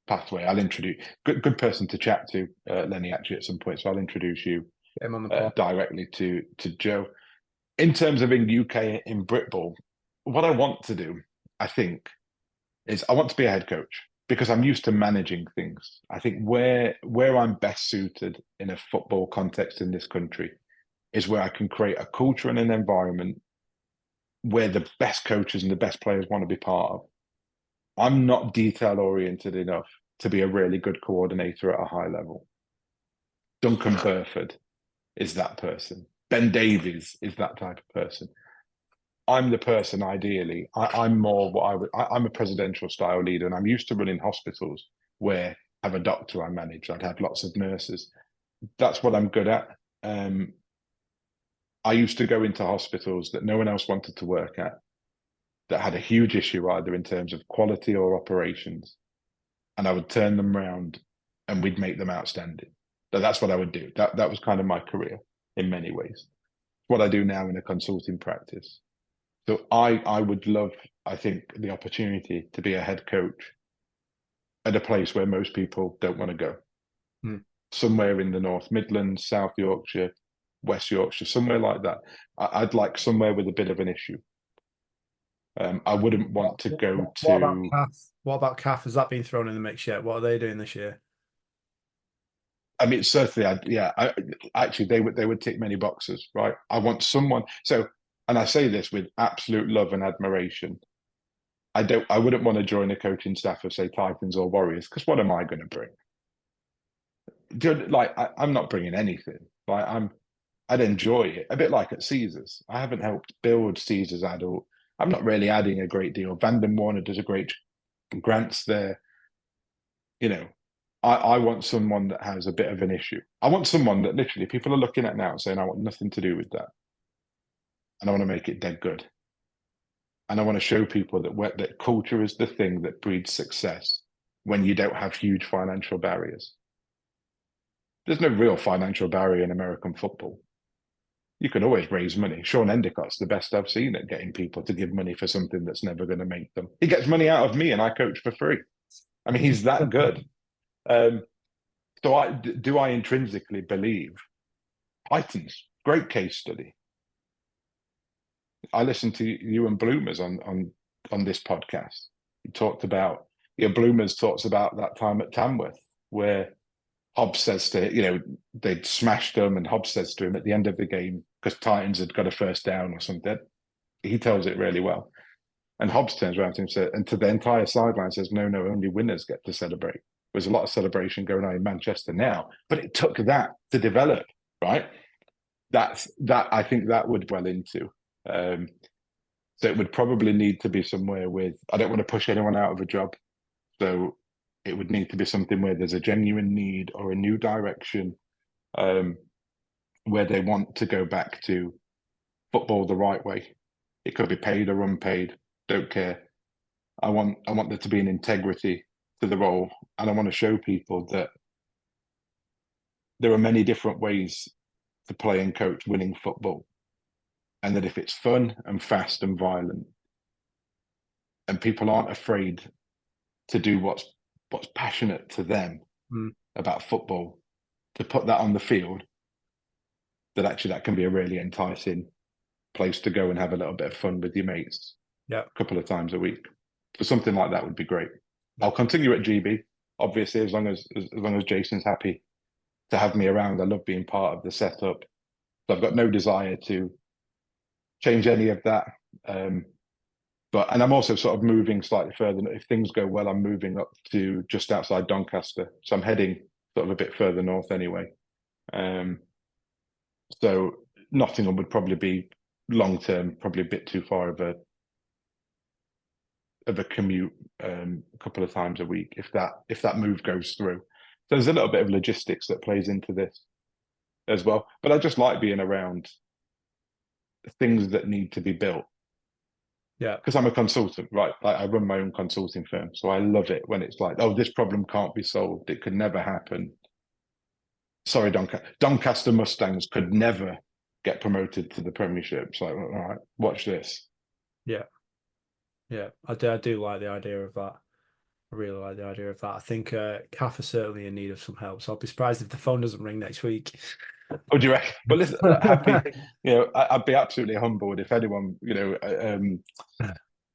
pathway. I'll introduce good person to chat to, Lenny, actually, at some point. So I'll introduce you Get him on the pod. directly to Joe. In terms of in UK in Britball, what I want to do, I think, is I want to be a head coach because I'm used to managing things. I think where I'm best suited in a football context in this country is where I can create a culture and an environment where the best coaches and the best players want to be part of. I'm not detail oriented enough to be a really good coordinator at a high level. Duncan Burford is that person. Ben Davies is that type of person. I'm the person ideally. I'm more what I'm a presidential style leader, and I'm used to running hospitals where I have a doctor I manage. I'd have lots of nurses. That's what I'm good at. I used to go into hospitals that no one else wanted to work at, that had a huge issue either in terms of quality or operations, and I would turn them around and we'd make them outstanding. So that's what I would do. That was kind of my career in many ways. What I do now in a consulting practice. So I would love, I think, the opportunity to be a head coach at a place where most people don't want to go. Hmm. Somewhere in the North Midlands, South Yorkshire, West Yorkshire, somewhere like that. I'd like somewhere with a bit of an issue. I wouldn't want to go What about to. CAF? What about CAF? Has that been thrown in the mix yet? What are they doing this year? I mean, certainly, actually, they would tick many boxes, right? I want someone. So, and I say this with absolute love and admiration. I wouldn't want to join a coaching staff of say Titans or Warriors, because what am I going to bring? I'm not bringing anything. I'd enjoy it a bit like at Caesars. I haven't helped build Caesars adult. I'm not really adding a great deal. Vanden Warner does a great. Grant's there. You know, I want someone that has a bit of an issue. I want someone that literally people are looking at now saying, I want nothing to do with that. And I want to make it dead good. And I want to show people that culture is the thing that breeds success when you don't have huge financial barriers. There's no real financial barrier in American football. You can always raise money. Sean Endicott's the best I've seen at getting people to give money for something that's never going to make them. He gets money out of me and I coach for free. I mean, he's that good. Do I intrinsically believe Titans? Great case study. I listened to you and Bloomers on this podcast. He talked about Bloomers talks about that time at Tamworth where Hobbs says they'd smashed them, and Hobbs says to him at the end of the game, because Titans had got a first down or something. He tells it really well. And Hobbs turns around to him and to the entire sideline says, no, only winners get to celebrate. There's a lot of celebration going on in Manchester now, but it took that to develop, right? I think that would well into. So it would probably need to be somewhere with, I don't want to push anyone out of a job. So it would need to be something where there's a genuine need or a new direction, where they want to go back to football the right way. It could be paid or unpaid, don't care. I want there to be an integrity to the role, and I want to show people that there are many different ways to play and coach winning football, and that if it's fun and fast and violent, and people aren't afraid to do what's passionate to them about football, to put that on the field, that actually that can be a really enticing place to go and have a little bit of fun with your mates. Yeah, a couple of times a week. So something like that would be great. I'll continue at GB, obviously, as long as Jason's happy to have me around. I love being part of the setup. So I've got no desire to change any of that. And I'm also sort of moving slightly further. If things go well, I'm moving up to just outside Doncaster. So I'm heading sort of a bit further north anyway. So Nottingham would probably be long term, probably a bit too far of a commute, a couple of times a week if that move goes through. So there's a little bit of logistics that plays into this as well. But I just like being around things that need to be built. Yeah. Because I'm a consultant, right? Like I run my own consulting firm. So I love it when it's like, oh, this problem can't be solved. It could never happen. Sorry, Doncaster Mustangs could never get promoted to the Premiership. So all right, watch this. Yeah. Yeah. I do like the idea of that. I really like the idea of that. I think CAF are certainly in need of some help. So I'll be surprised if the phone doesn't ring next week. Oh, do you reckon? But listen, happy. I'd be absolutely humbled if anyone,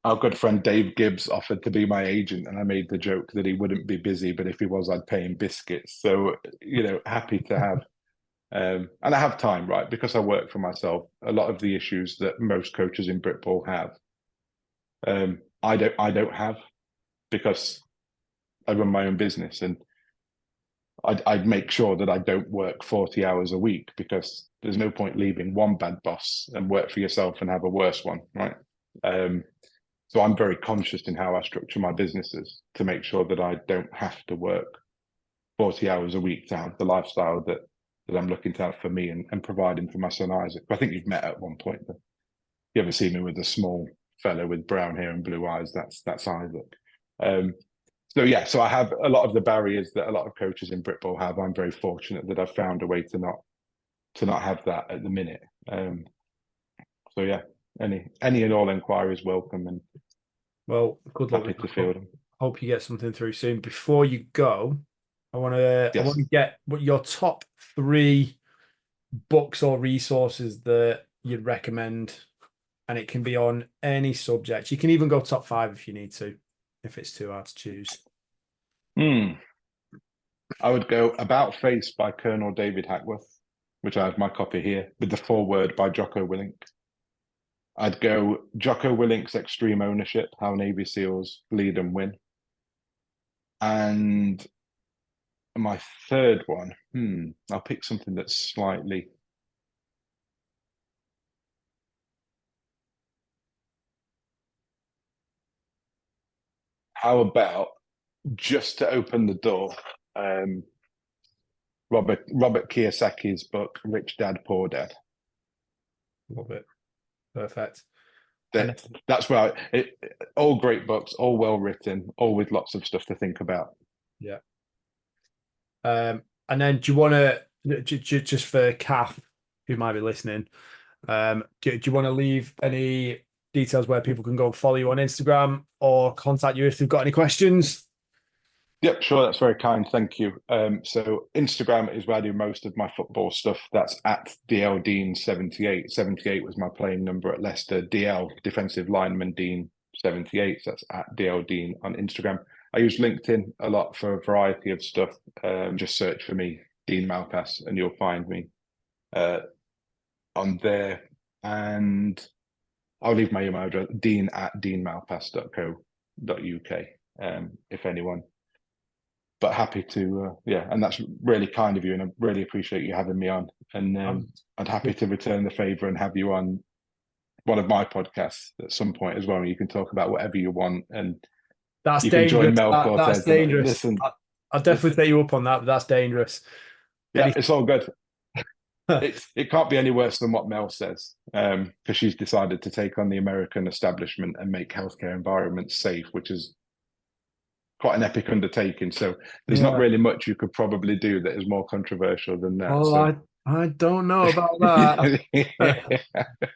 our good friend Dave Gibbs offered to be my agent, and I made the joke that he wouldn't be busy, but if he was, I'd pay him biscuits. So, happy to have, and I have time, right? Because I work for myself. A lot of the issues that most coaches in Britball have, I don't have, because I run my own business, and I'd make sure that I don't work 40 hours a week, because there's no point leaving one bad boss and work for yourself and have a worse one, right? So I'm very conscious in how I structure my businesses to make sure that I don't have to work 40 hours a week to have the lifestyle that I'm looking to have for me and providing for my son Isaac. I think you've met at one point. If you ever see me with a small fellow with brown hair and blue eyes, that's Isaac. So I have a lot of the barriers that a lot of coaches in Britball have. I'm very fortunate that I've found a way to not have that at the minute. So yeah, any and all inquiries welcome, and well, good luck. Happy to field them. Hope you get something through soon. Before you go, I want to get what your top 3 books or resources that you'd recommend, and it can be on any subject. You can even go top 5 if you need to, if it's too hard to choose. I would go About Face by Colonel David Hackworth, which I have my copy here, with the foreword by Jocko Willink. I'd go Jocko Willink's Extreme Ownership, How Navy SEALs Lead and Win. And my third one, I'll pick something that's slightly. How about just to open the door, Robert Kiyosaki's book, Rich Dad, Poor Dad. Love it. Perfect. That's where all great books, all well written, all with lots of stuff to think about. Yeah. And then do you want to, just for Kath, who might be listening, do you want to leave any details where people can go and follow you on Instagram or contact you if they've got any questions? Yep, sure. That's very kind. Thank you. So Instagram is where I do most of my football stuff. That's at DLDean78. 78 was my playing number at Leicester. DL, defensive lineman Dean 78. So that's at DLDean on Instagram. I use LinkedIn a lot for a variety of stuff. Just search for me, Dean Malpass, and you'll find me on there. And I'll leave my email address, dean@deanmalpass.co.uk, if anyone. But happy to, and that's really kind of you, and I really appreciate you having me on. And I'd happy to return the favor and have you on one of my podcasts at some point as well. And you can talk about whatever you want, and that's you dangerous. can join Mel Cortez. That's dangerous. Listen, I'll definitely take you up on that, but that's dangerous. Yeah, it's all good. It can't be any worse than what Mel says, because she's decided to take on the American establishment and make healthcare environments safe, which is quite an epic undertaking. So there's not really much you could probably do that is more controversial than that. Oh, so. I don't know about that.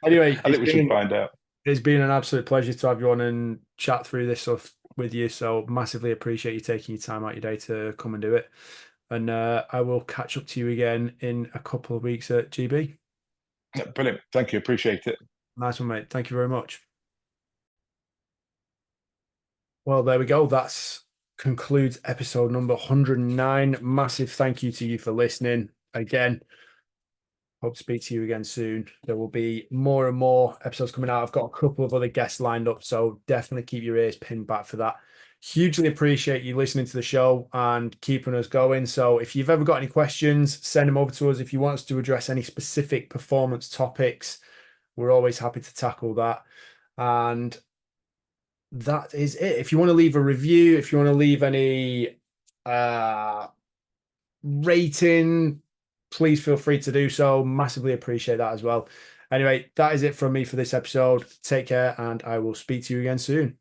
Anyway, I think we should find out. It's been an absolute pleasure to have you on and chat through this stuff with you. So massively appreciate you taking your time out your day to come and do it. And I will catch up to you again in a couple of weeks at GB. Yeah, brilliant. Thank you. Appreciate it. Nice one, mate. Thank you very much. Well, there we go. That concludes episode number 109. Massive thank you to you for listening. Again, hope to speak to you again soon. There will be more and more episodes coming out. I've got a couple of other guests lined up, so definitely keep your ears pinned back for that. Hugely appreciate you listening to the show and keeping us going. So if you've ever got any questions, send them over to us. If you want us to address any specific performance topics, we're always happy to tackle that. And that is it. If you want to leave a review, if you want to leave any rating, please feel free to do so. Massively appreciate that as well. Anyway, that is it from me for this episode. Take care, and I will speak to you again soon.